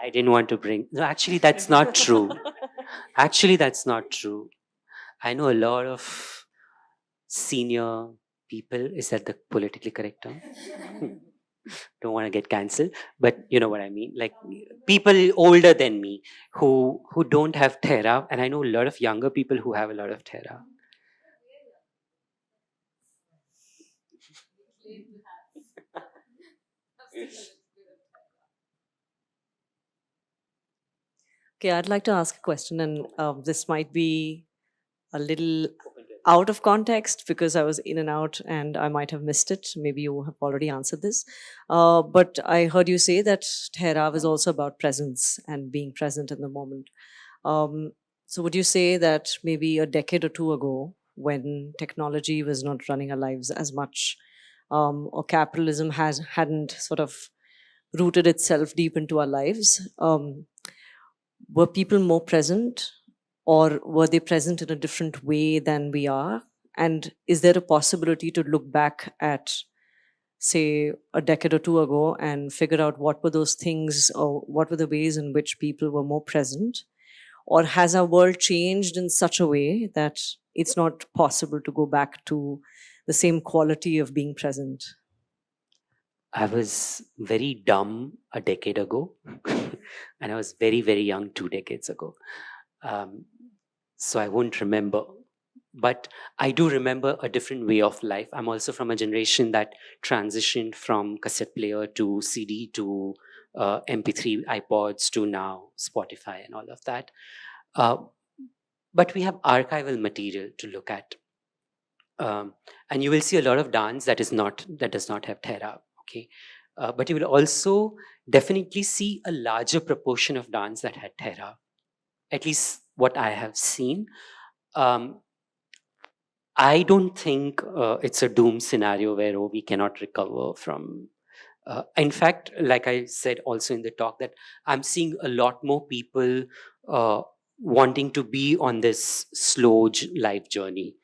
I didn't want to bring. No, actually, that's not true. Actually, that's not true. I know a lot of senior people. Is that the politically correct term? Don't want to get cancelled, but you know what I mean. Like people older than me who don't have Thehraav, and I know a lot of younger people who have a lot of Thehraav. Okay, I'd like to ask a question, and this might be a little out of context because I was in and out and I might have missed it. Maybe you have already answered this. But I heard you say that Thehraav is also about presence and being present in the moment. So would you say that maybe a decade or two ago, when technology was not running our lives as much, or capitalism hadn't sort of rooted itself deep into our lives, were people more present, or were they present in a different way than we are? And is there a possibility to look back at, say, a decade or two ago and figure out what were those things, or what were the ways in which people were more present? Or has our world changed in such a way that it's not possible to go back to the same quality of being present? I was very dumb a decade ago, and I was very, very young 2 decades ago. So I won't remember. But I do remember a different way of life. I'm also from a generation that transitioned from cassette player to CD to MP3 iPods to now Spotify and all of that. But we have archival material to look at. And you will see a lot of dance that does not have Thehraav. Okay, but you will also definitely see a larger proportion of dance that had Thehraav. At least what I have seen. I don't think it's a doom scenario where we cannot recover from. In fact, like I said also in the talk, that I'm seeing a lot more people wanting to be on this slow life journey.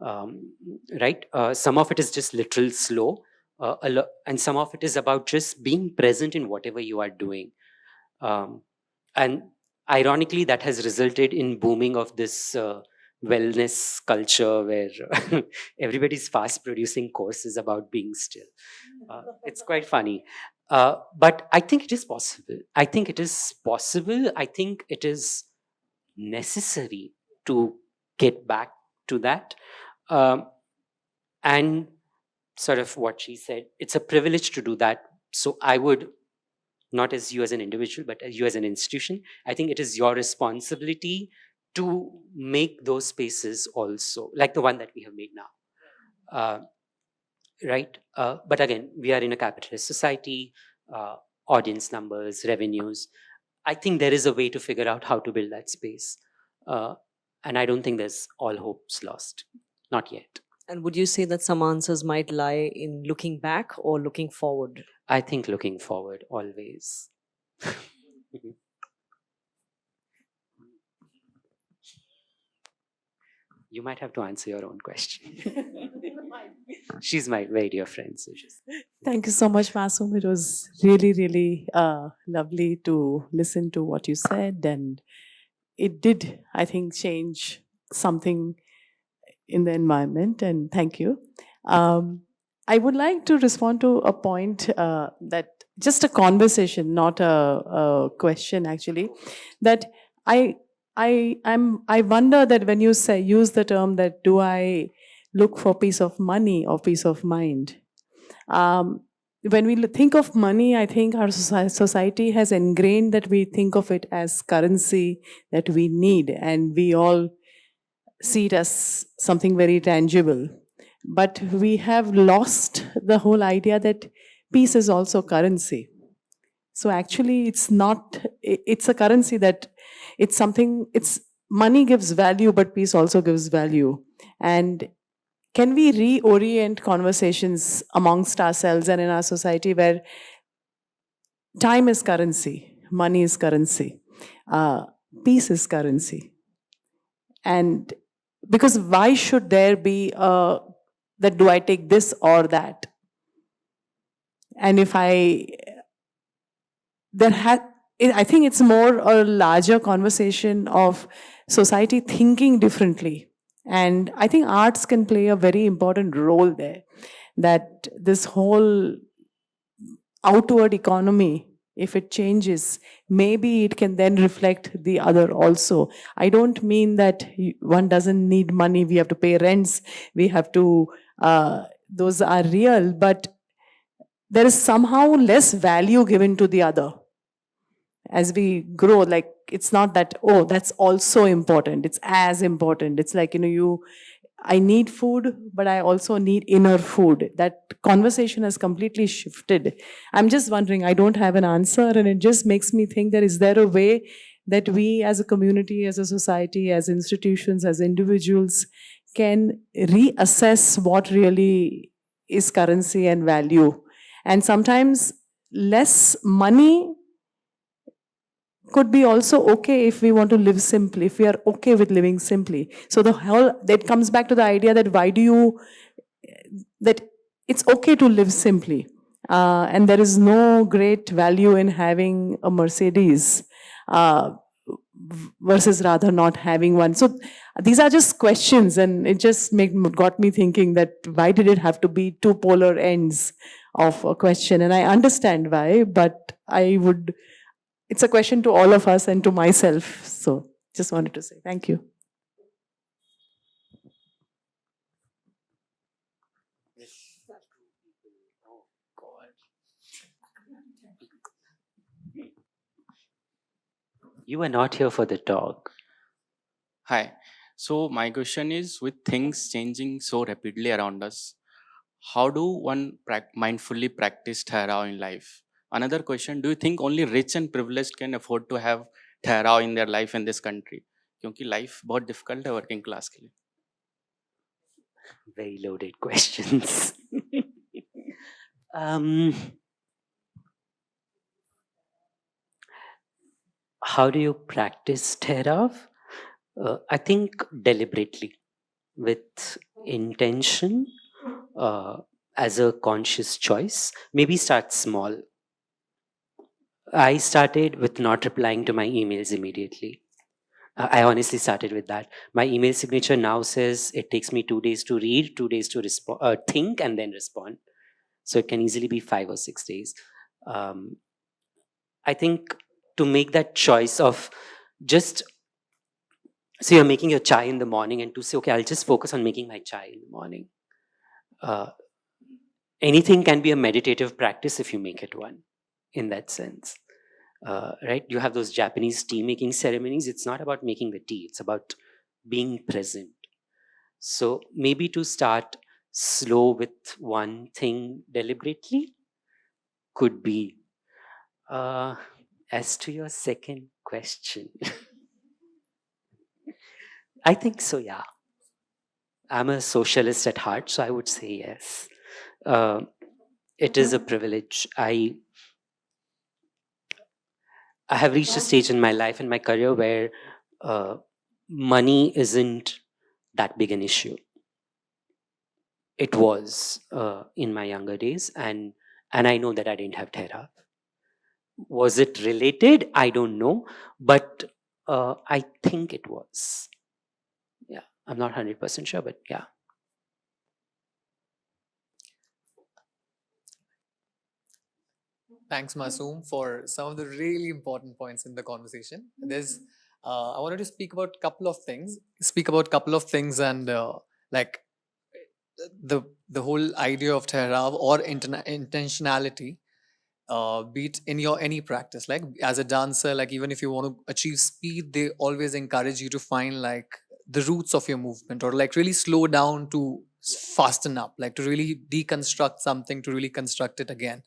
Right? Some of it is just literal slow, and some of it is about just being present in whatever you are doing. And ironically, that has resulted in booming of this wellness culture where everybody's fast producing courses about being still. It's quite funny. But I think it is possible. I think it is necessary to get back to that. And sort of what she said, it's a privilege to do that. So I would, not as you as an individual, but as you as an institution, I think it is your responsibility to make those spaces also, like the one that we have made now. Right? But again, we are in a capitalist society, audience numbers, revenues. I think there is a way to figure out how to build that space. And I don't think there's all hopes lost. Not yet. And would you say that some answers might lie in looking back or looking forward? I think looking forward always. You might have to answer your own question. She's my very dear friend. So Thank you so much, Masoom. It was really, really lovely to listen to what you said. And it did, I think, change something in the environment. And thank you. I would like to respond to a point that just a conversation, not a question actually, that I wonder that when you use the term that do I look for peace of money or peace of mind? When we think of money, I think our society has ingrained that we think of it as currency that we need, and we all see it as something very tangible. But we have lost the whole idea that peace is also currency. So actually, it's not, it's a currency that it's something, it's money gives value, but peace also gives value. And can we reorient conversations amongst ourselves and in our society where time is currency, money is currency, peace is currency? And because why should there be that do I take this or that? And if I think it's more a larger conversation of society thinking differently. And I think arts can play a very important role there. That this whole outward economy, if it changes, maybe it can then reflect the other also. I don't mean that one doesn't need money, we have to pay rents, we have to, those are real, but there is somehow less value given to the other. As we grow, like, it's not that, oh, that's also important, it's as important. It's like, I need food, but I also need inner food. That conversation has completely shifted. I'm just wondering, I don't have an answer, and it just makes me think that is there a way that we as a community, as a society, as institutions, as individuals can reassess what really is currency and value. And sometimes less money could be also okay if we want to live simply, if we are okay with living simply. So that comes back to the idea that that it's okay to live simply. And there is no great value in having a Mercedes versus rather not having one. So these are just questions, and it just got me thinking that why did it have to be two polar ends of a question? And I understand why, but it's a question to all of us and to myself. So just wanted to say thank you. You are not here for the talk. Hi. So my question is, with things changing so rapidly around us, how do one mindfully practice Thehraav in life? Another question, do you think only rich and privileged can afford to have Thehraav in their life in this country? क्योंकि life बहुत difficult है working class के लिए. Very loaded questions. How do you practice Thehraav? I think deliberately, with intention, as a conscious choice. Maybe start small. I started with not replying to my emails immediately. I honestly started with that. My email signature now says it takes me 2 days to read, 2 days to think, and then respond. So it can easily be 5 or 6 days. I think to make that choice of just, so you're making your chai in the morning, and to say, okay, I'll just focus on making my chai in the morning. Anything can be a meditative practice if you make it one, in that sense. Right? You have those Japanese tea making ceremonies. It's not about making the tea, it's about being present. So maybe to start slow with one thing deliberately could be, As to your second question, I think so, yeah. I'm a socialist at heart, so I would say yes. It is a privilege. I have reached a stage in my life and my career where money isn't that big an issue. It was in my younger days, and I know that I didn't have Thehraav. Was it related? I don't know, but I think it was. Yeah, I'm not 100% sure, but yeah. Thanks, Masoom, for some of the really important points in the conversation. I wanted to speak about a couple of things. And like the whole idea of Thehraav or intentionality, be it in your any practice. Like as a dancer, like even if you want to achieve speed, they always encourage you to find like the roots of your movement, or like really slow down to fasten up, like to really deconstruct something, to really construct it again.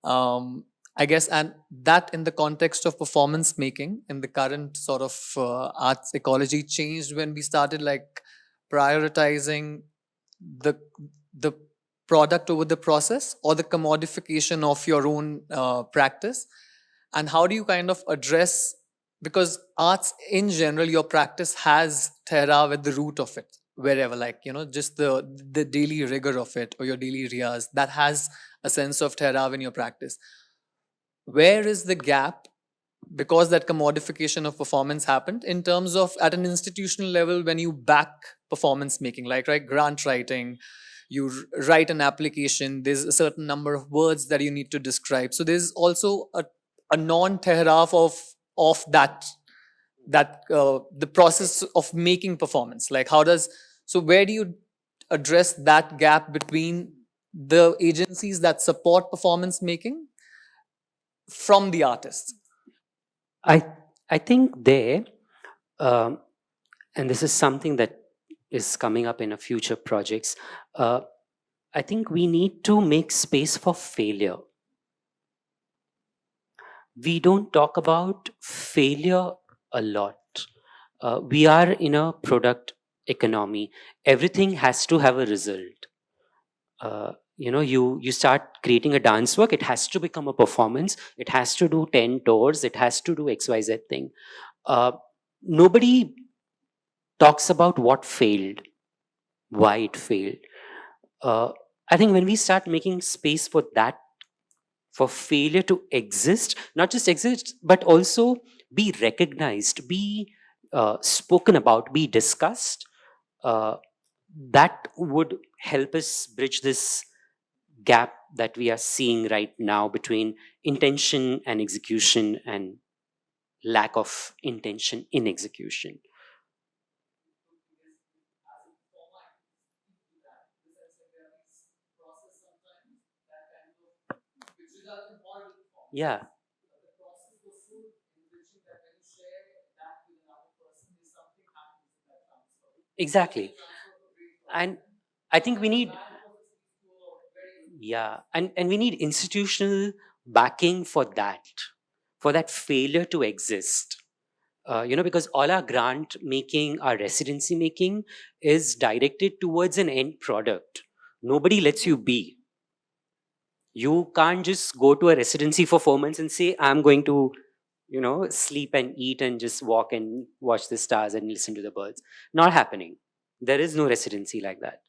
I guess, and that in the context of performance making in the current sort of arts ecology changed when we started like prioritizing the product over the process, or the commodification of your own practice. And how do you kind of address, because arts in general, your practice has Thehraav at the root of it, wherever, like, you know, just the daily rigor of it, or your daily riyaz, that has a sense of Thehraav in your practice. Where is the gap? Because that commodification of performance happened in terms of at an institutional level, when you back performance making, like right, grant writing, you write an application, there's a certain number of words that you need to describe. So there's also a non-Thehraav of that the process of making performance. Like so where do you address that gap between the agencies that support performance making from the artists? I think there, and this is something that is coming up in a future projects, I think we need to make space for failure. We don't talk about failure a lot. We are in a product economy. Everything has to have a result. You know, you start creating a dance work, it has to become a performance, it has to do 10 tours, it has to do XYZ thing. Nobody talks about what failed, why it failed. I think when we start making space for that, for failure to exist, not just exist, but also be recognized, be spoken about, be discussed, that would help us bridge this gap that we are seeing right now between intention and execution, and lack of intention in execution. Yeah. Exactly. And I think we need, yeah, and we need institutional backing for that failure to exist. You know, because all our grant making, our residency making is directed towards an end product. Nobody lets you be. You can't just go to a residency for 4 months and say, I'm going to, you know, sleep and eat and just walk and watch the stars and listen to the birds. Not happening. There is no residency like that.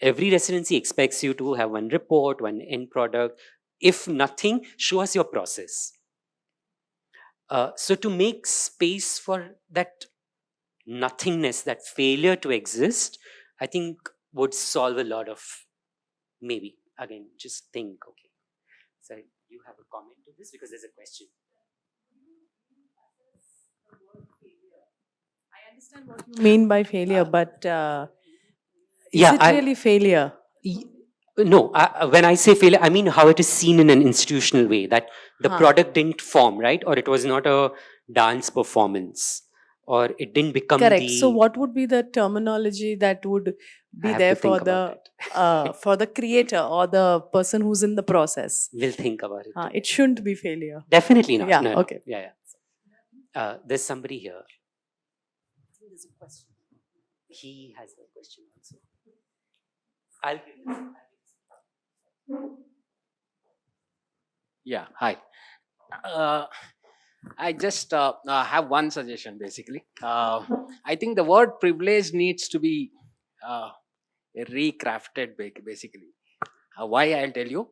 Every residency expects you to have one report, one end product. If nothing, show us your process. So to make space for that nothingness, that failure to exist, I think would solve a lot of, maybe, again, just think, okay. So you have a comment to this because there's a question. I understand what you mean by failure, but is Yeah, it really failure? No, when I say failure, I mean how it is seen in an institutional way, that the product didn't form, right? Or it was not a dance performance. or it didn't become Correct. So, the. what would be the terminology that would I be have there to think for about the for the creator or the person who's in the process? We'll think about it. It shouldn't be failure. Definitely not. Yeah. No, Okay. No. Yeah. There's somebody here. There's a question. He has a question also. I'll give you. Yeah, hi. I just have one suggestion basically. I think the word privilege needs to be recrafted basically. Why, I'll tell you.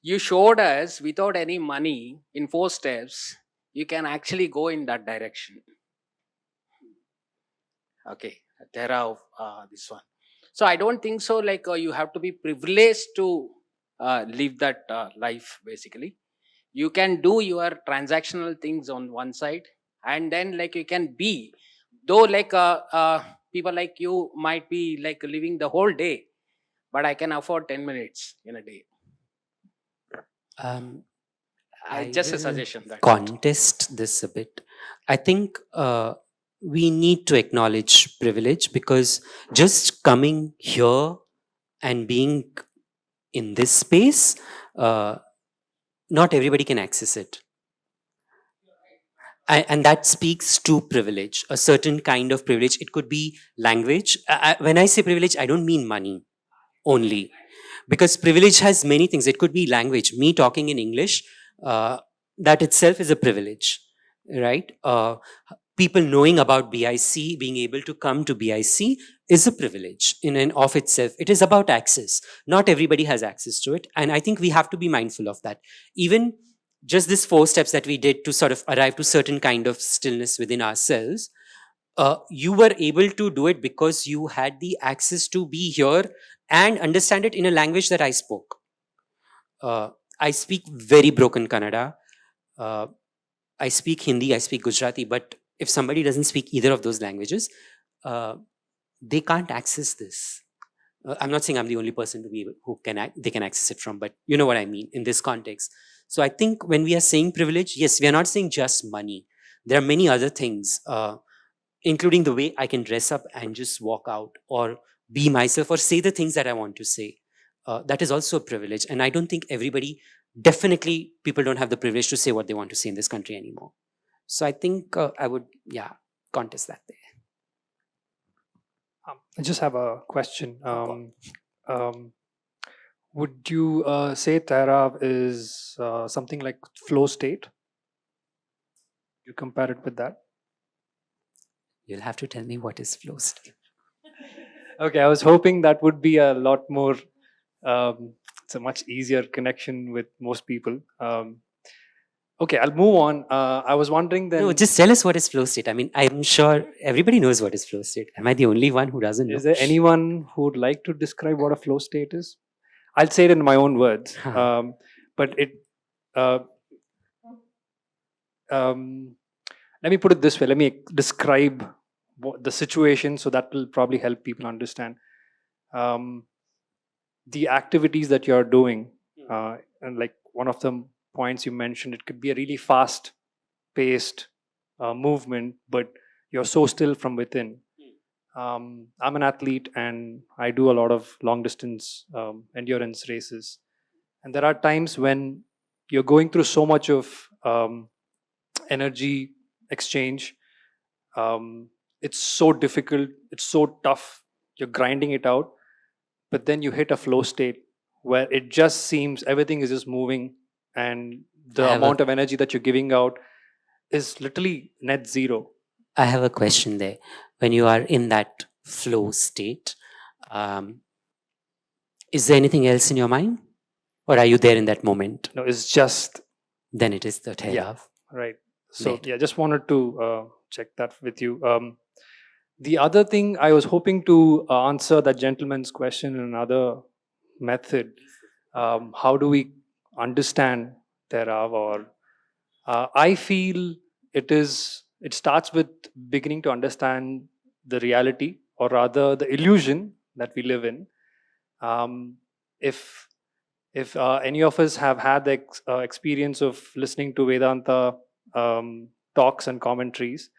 You showed us without any money in 4 steps, you can actually go in that direction. Okay, Thehraav, this one. So I don't think so like you have to be privileged to live that life basically. You can do your transactional things on one side, and then like you can be, though like people like you might be like living the whole day, but I can afford 10 minutes in a day. Just a suggestion. Contest this a bit. I think we need to acknowledge privilege, because just coming here and being in this space, not everybody can access it. And that speaks to privilege, a certain kind of privilege. It could be language. When I say privilege, I don't mean money only, because privilege has many things. It could be language. Me talking in English, that itself is a privilege, right? People knowing about BIC, being able to come to BIC is a privilege in and of itself. It is about access. Not everybody has access to it. And I think we have to be mindful of that. Even just these 4 steps that we did to sort of arrive to certain kind of stillness within ourselves, you were able to do it because you had the access to be here and understand it in a language that I spoke. I speak very broken Kannada. I speak Hindi, I speak Gujarati, but if somebody doesn't speak either of those languages, they can't access this. I'm not saying I'm the only person to be able, who can they can access it from, but you know what I mean in this context. So I think when we are saying privilege, yes, we are not saying just money. There are many other things, including the way I can dress up and just walk out or be myself or say the things that I want to say. That is also a privilege. And I don't think everybody, definitely people don't have the privilege to say what they want to say in this country anymore. So I think I would, contest that there. I just have a question. Would you say Thehraav is something like flow state? You compare it with that? You'll have to tell me what is flow state. Okay, I was hoping that would be a lot more, it's a much easier connection with most people. Okay, I'll move on. I was wondering then... No, just tell us what is flow state. I mean, I'm sure everybody knows what is flow state. Am I the only one who doesn't know? Is there anyone who would like to describe what a flow state is? I'll say it in my own words. But it... let me put it this way. Let me describe the situation, so that will probably help people understand. The activities that you're doing, and like one of the points you mentioned, it could be a really fast-paced movement, but you're so still from within. I'm an athlete and I do a lot of long-distance endurance races. And there are times when you're going through so much of energy exchange. It's so difficult, it's so tough, you're grinding it out, but then you hit a flow state where it just seems everything is just moving, and the amount of energy that you're giving out is literally net zero. I have a question there. When you are in that flow state, is there anything else in your mind? Or are you there in that moment? No, it's just... Then it is the Thehraav. Yeah, right. So yeah, just wanted to check that with you. The other thing, I was hoping to answer that gentleman's question in another method. How do we understand Thehraav? Or I feel it starts with beginning to understand the reality, or rather the illusion that we live in. If any of us have had the experience of listening to Vedanta talks and commentaries,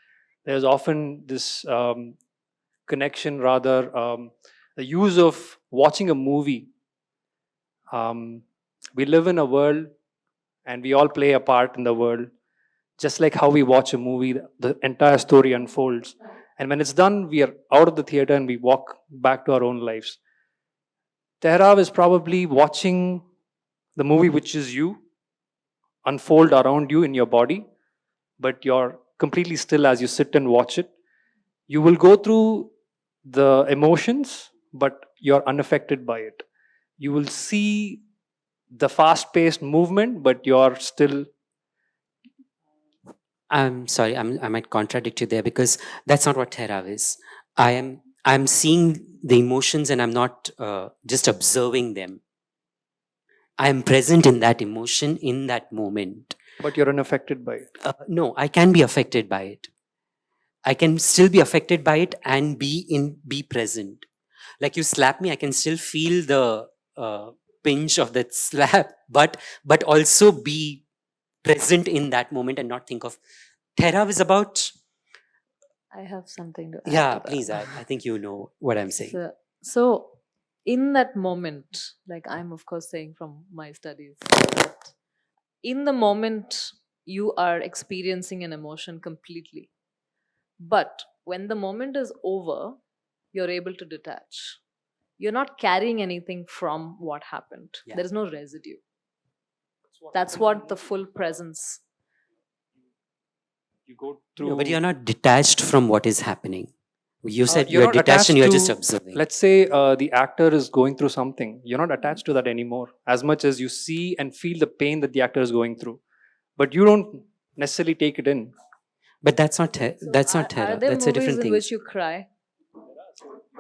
there's often this connection, rather, the use of watching a movie. We live in a world and we all play a part in the world. Just like how we watch a movie, the entire story unfolds. And when it's done, we are out of the theater and we walk back to our own lives. Thehraav is probably watching the movie, which is you, unfold around you in your body, but you're completely still as you sit and watch it. You will go through the emotions, but you're unaffected by it. You will see the fast paced movement, but you're still. I'm sorry, I might contradict you there, because that's not what Thehraav is. I'm seeing the emotions and I'm not just observing them. I'm present in that emotion in that moment. But you're unaffected by it. No, I can be affected by it. I can still be affected by it and be present. Like you slap me, I can still feel the pinch of that slap, but also be present in that moment and not think of. Thehraav is about. I have something to add. Yeah, to that. please add. I think you know what I'm saying. So in that moment, like I'm of course saying from my studies, that in the moment you are experiencing an emotion completely. But when the moment is over, you're able to detach. You're not carrying anything from what happened. Yeah. There is no residue. That's what the full presence. You go through. No, but you're not detached from what is happening. You said You're you're not detached and attached you're just to- observing. Let's say the actor is going through something. You're not attached to that anymore, as much as you see and feel the pain that the actor is going through. But you don't necessarily take it in. But that's not that's not Are Thehraav. there That's a movies different in thing. which you cry?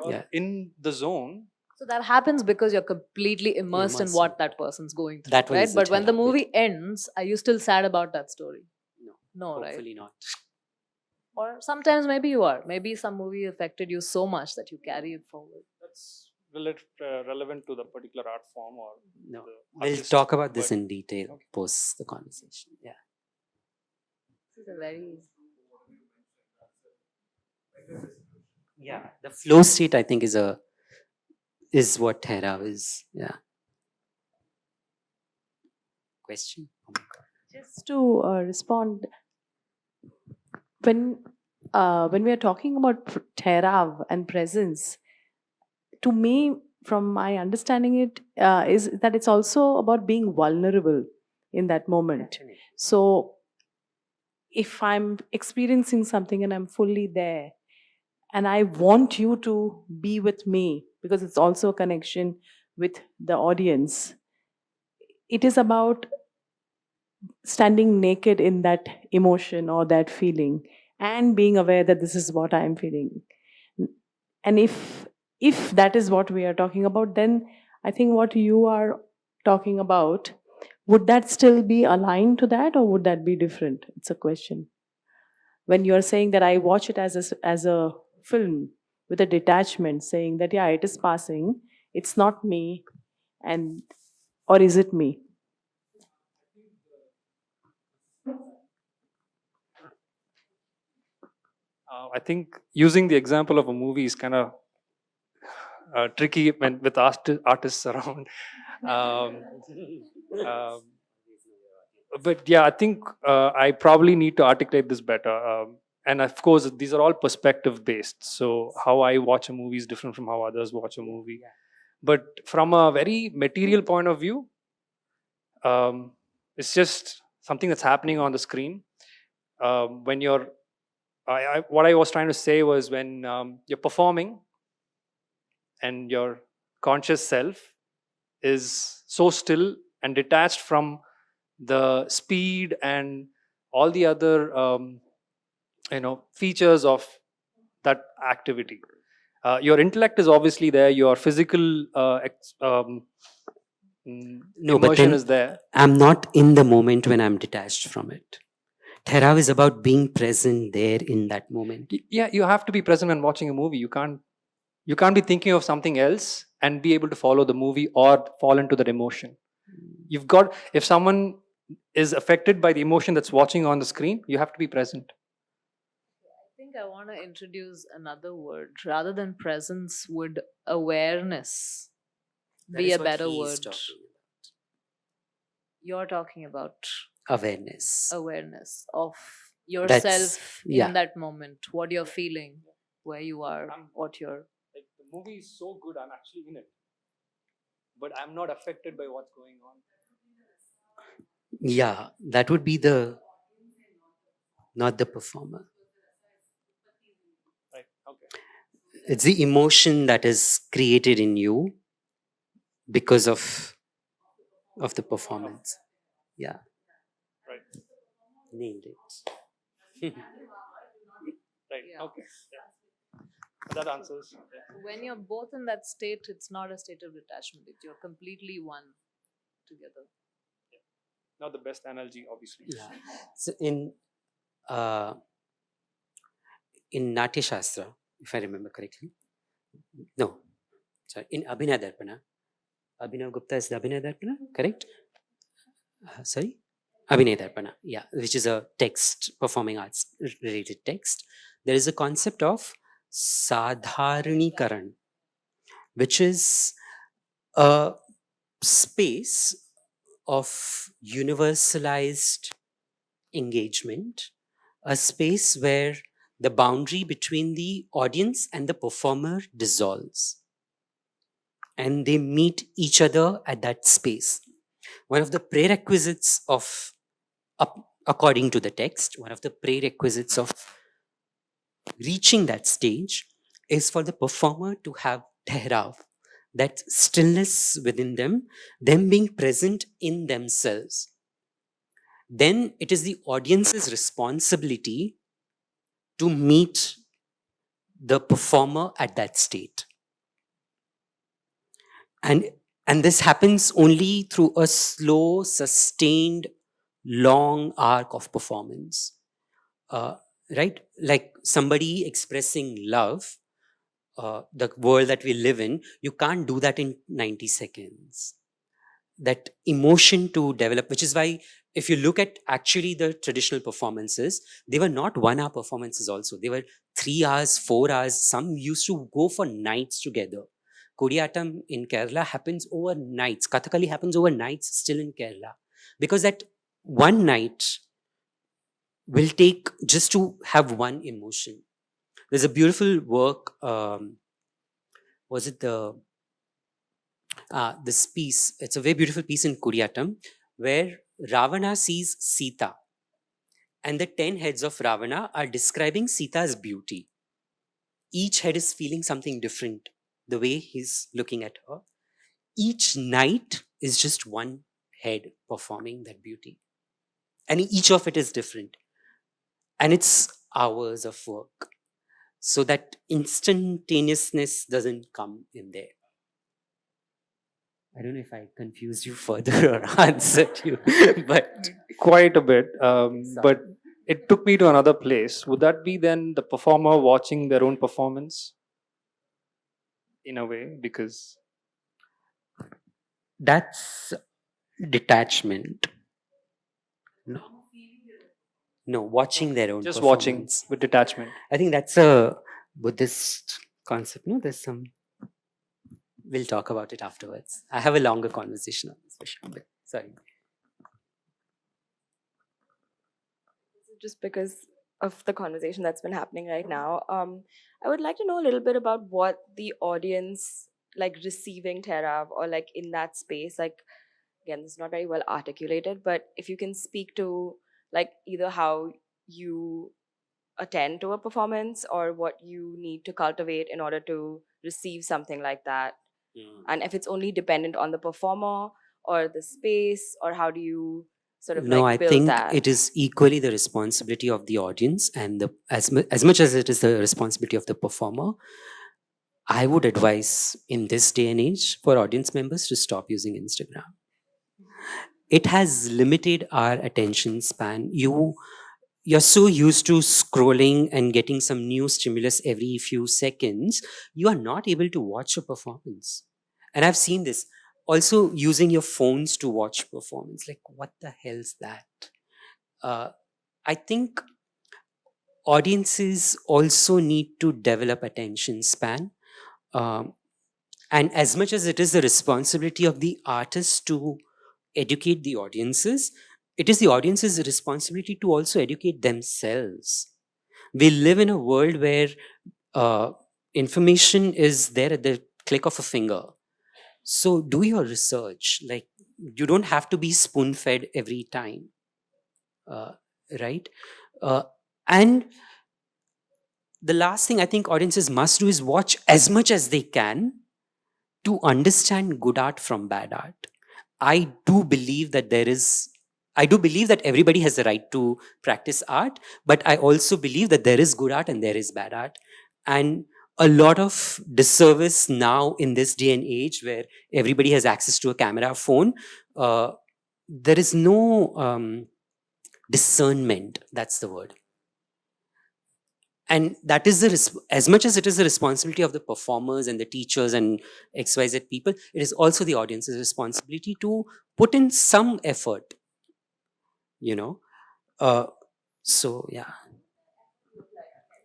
Yeah. In the zone. So that happens because you're completely immersed in Immersed. what that person's going through. That one right? is the But when the Thehraav bit. movie ends, are you still sad about that story? No. No, right? Hopefully not. Or sometimes maybe you are. Maybe some movie affected you so much that you carry it forward. That's relevant to the particular art form or. No. the We'll artist, talk about this but- in detail post the conversation. Yeah. This is a very. Yeah. The flow state, I think, is what Thehraav is. Yeah. Question? Oh my God. Just to respond, when we are talking about Thehraav and presence, to me, from my understanding, it is that it's also about being vulnerable in that moment. So, if I'm experiencing something and I'm fully there, and I want you to be with me, because it's also a connection with the audience, it is about standing naked in that emotion or that feeling and being aware that this is what I'm feeling. And if that is what we are talking about, then I think what you are talking about, would that still be aligned to that, or would that be different? It's a question. When you're saying that I watch it as a film with a detachment, saying that yeah, it is passing, it's not me, and or is it me? I think using the example of a movie is kind of tricky with artists around. But yeah, I think I probably need to articulate this better. And of course, these are all perspective based. So how I watch a movie is different from how others watch a movie. But from a very material point of view, it's just something that's happening on the screen. When you're, what I was trying to say was when you're performing and your conscious self is so still and detached from the speed and all the other features of that activity. Your intellect is obviously there. Your physical No, but immersion then is there. I'm not in the moment when I'm detached from it. Thehraav is about being present there in that moment. Yeah, you have to be present when watching a movie. You can't be thinking of something else and be able to follow the movie or fall into that emotion. You've got, if someone is affected by the emotion that's watching on the screen, you have to be present. I think want to introduce another word. Rather than presence, would awareness be a better word? You're talking about Awareness. awareness of That's, yourself yeah. in that moment, what you're feeling, where you are, what you're. Like the movie is so good, I'm actually in it, but I'm not affected by what's going on. Yeah, that would be not the performer. Right. Okay. It's the emotion that is created in you because of the performance. Yeah. Right. Nailed it. Right. Yeah. Okay. Yeah. That answers. Yeah. When you're both in that state, it's not a state of detachment. You're completely one together. Not the best analogy, obviously. Yeah. So in Natya Shastra, if I remember correctly, no, sorry, in Abhinay Darpana, Abhinav Gupta is the Abhinay Darpana, correct? Sorry? Abhinay Darpana, yeah, which is a text, performing arts related text. There is a concept of Sadharanikaran, which is a space of universalized engagement, a space where the boundary between the audience and the performer dissolves and they meet each other at that space. One of the prerequisites of, according to the text, one of the prerequisites of reaching that stage is for the performer to have Thehraav, that stillness within them being present in themselves. Then it is the audience's responsibility to meet the performer at that state. And this happens only through a slow, sustained, long arc of performance. Right? Like somebody expressing love, the world that we live in, you can't do that in 90 seconds. That emotion to develop, which is why if you look at actually the traditional performances, they were not 1 hour performances also. They were 3 hours, 4 hours. Some used to go for nights together. Kodiyatam in Kerala happens over nights. Kathakali happens over nights still in Kerala. Because that one night will take just to have one emotion. There's a beautiful work, was it this piece, it's a very beautiful piece in Kodiyatam, where Ravana sees Sita. And the 10 heads of Ravana are describing Sita's beauty. Each head is feeling something different, the way he's looking at her. Each night is just one head performing that beauty. And each of it is different. And it's hours of work. So that instantaneousness doesn't come in there. I don't know if I confused you further or answered you, but quite a bit. But it took me to another place. Would that be then the performer watching their own performance? In a way, because that's detachment. No, watching their own just performance. watching with detachment. I think that's a Buddhist concept. No, there's some. We'll talk about it afterwards. I have a longer conversation on this issue, but sorry. Just because of the conversation that's been happening right now, I would like to know a little bit about what the audience, like receiving Thehraav or like in that space, like, again, this is not very well articulated, but if you can speak to like either how you attend to a performance or what you need to cultivate in order to receive something like that. And if it's only dependent on the performer or the space, or how do you sort of No, like I build think that? it is equally the responsibility of the audience and as much as it is the responsibility of the performer. I would advise in this day and age for audience members to stop using Instagram. It has limited our attention span. You're so used to scrolling and getting some new stimulus every few seconds, you are not able to watch a performance. And I've seen this. Also using your phones to watch performance. Like, what the hell's that? I think audiences also need to develop attention span. And as much as it is the responsibility of the artist to educate the audiences, it is the audience's responsibility to also educate themselves. We live in a world where information is there at the click of a finger. So do your research. Like, you don't have to be spoon-fed every time, right? And the last thing I think audiences must do is watch as much as they can to understand good art from bad art. I do believe that everybody has the right to practice art, but I also believe that there is good art and there is bad art. And a lot of disservice now in this day and age where everybody has access to a camera, phone, there is no discernment. That's the word. And that is as much as it is the responsibility of the performers and the teachers and XYZ people, it is also the audience's responsibility to put in some effort, so yeah.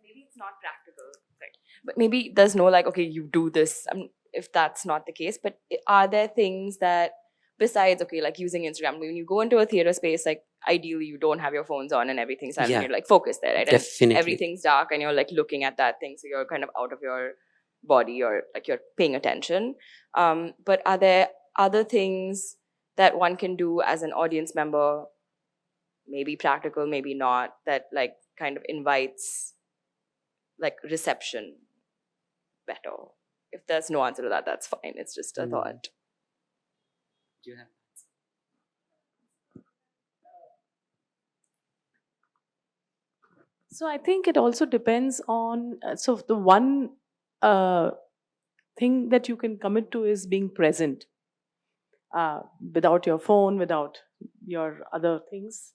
Maybe it's not practical, right? But maybe there's no like, okay, you do this, if that's not the case. But are there things that, besides, okay, like using Instagram, when you go into a theater space, like ideally you don't have your phones on and everything's silent, Yeah. you're like focused there, right? Definitely. And everything's dark and you're like looking at that thing, so you're kind of out of your body, or like you're paying attention. But are there other things that one can do as an audience member, maybe practical, maybe not, that like kind of invites like reception better? If there's no answer to that, that's fine. It's just a thought. Do you have So I think it also depends on, so the one thing that you can commit to is being present, without your phone, without your other things.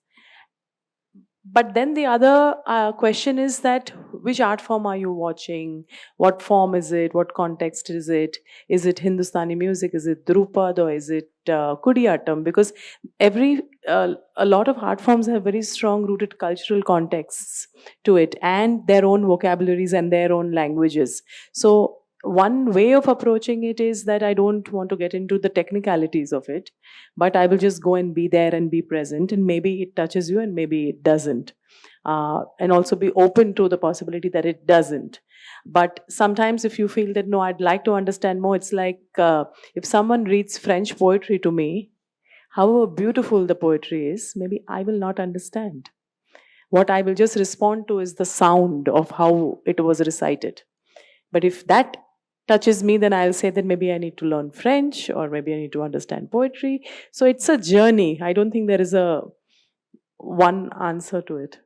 But then the other question is that which art form are you watching? What form is it? What context is it? Is it Hindustani music? Is it Drupad, or is it Kudiyattam? Because a lot of art forms have very strong rooted cultural contexts to it, and their own vocabularies and their own languages. So one way of approaching it is that I don't want to get into the technicalities of it, but I will just go and be there and be present, and maybe it touches you and maybe it doesn't. And also be open to the possibility that it doesn't. But sometimes if you feel that, no, I'd like to understand more, it's like if someone reads French poetry to me, however beautiful the poetry is, maybe I will not understand. What I will just respond to is the sound of how it was recited. But if that touches me, then I'll say that maybe I need to learn French, or maybe I need to understand poetry. So it's a journey. I don't think there is a one answer to it.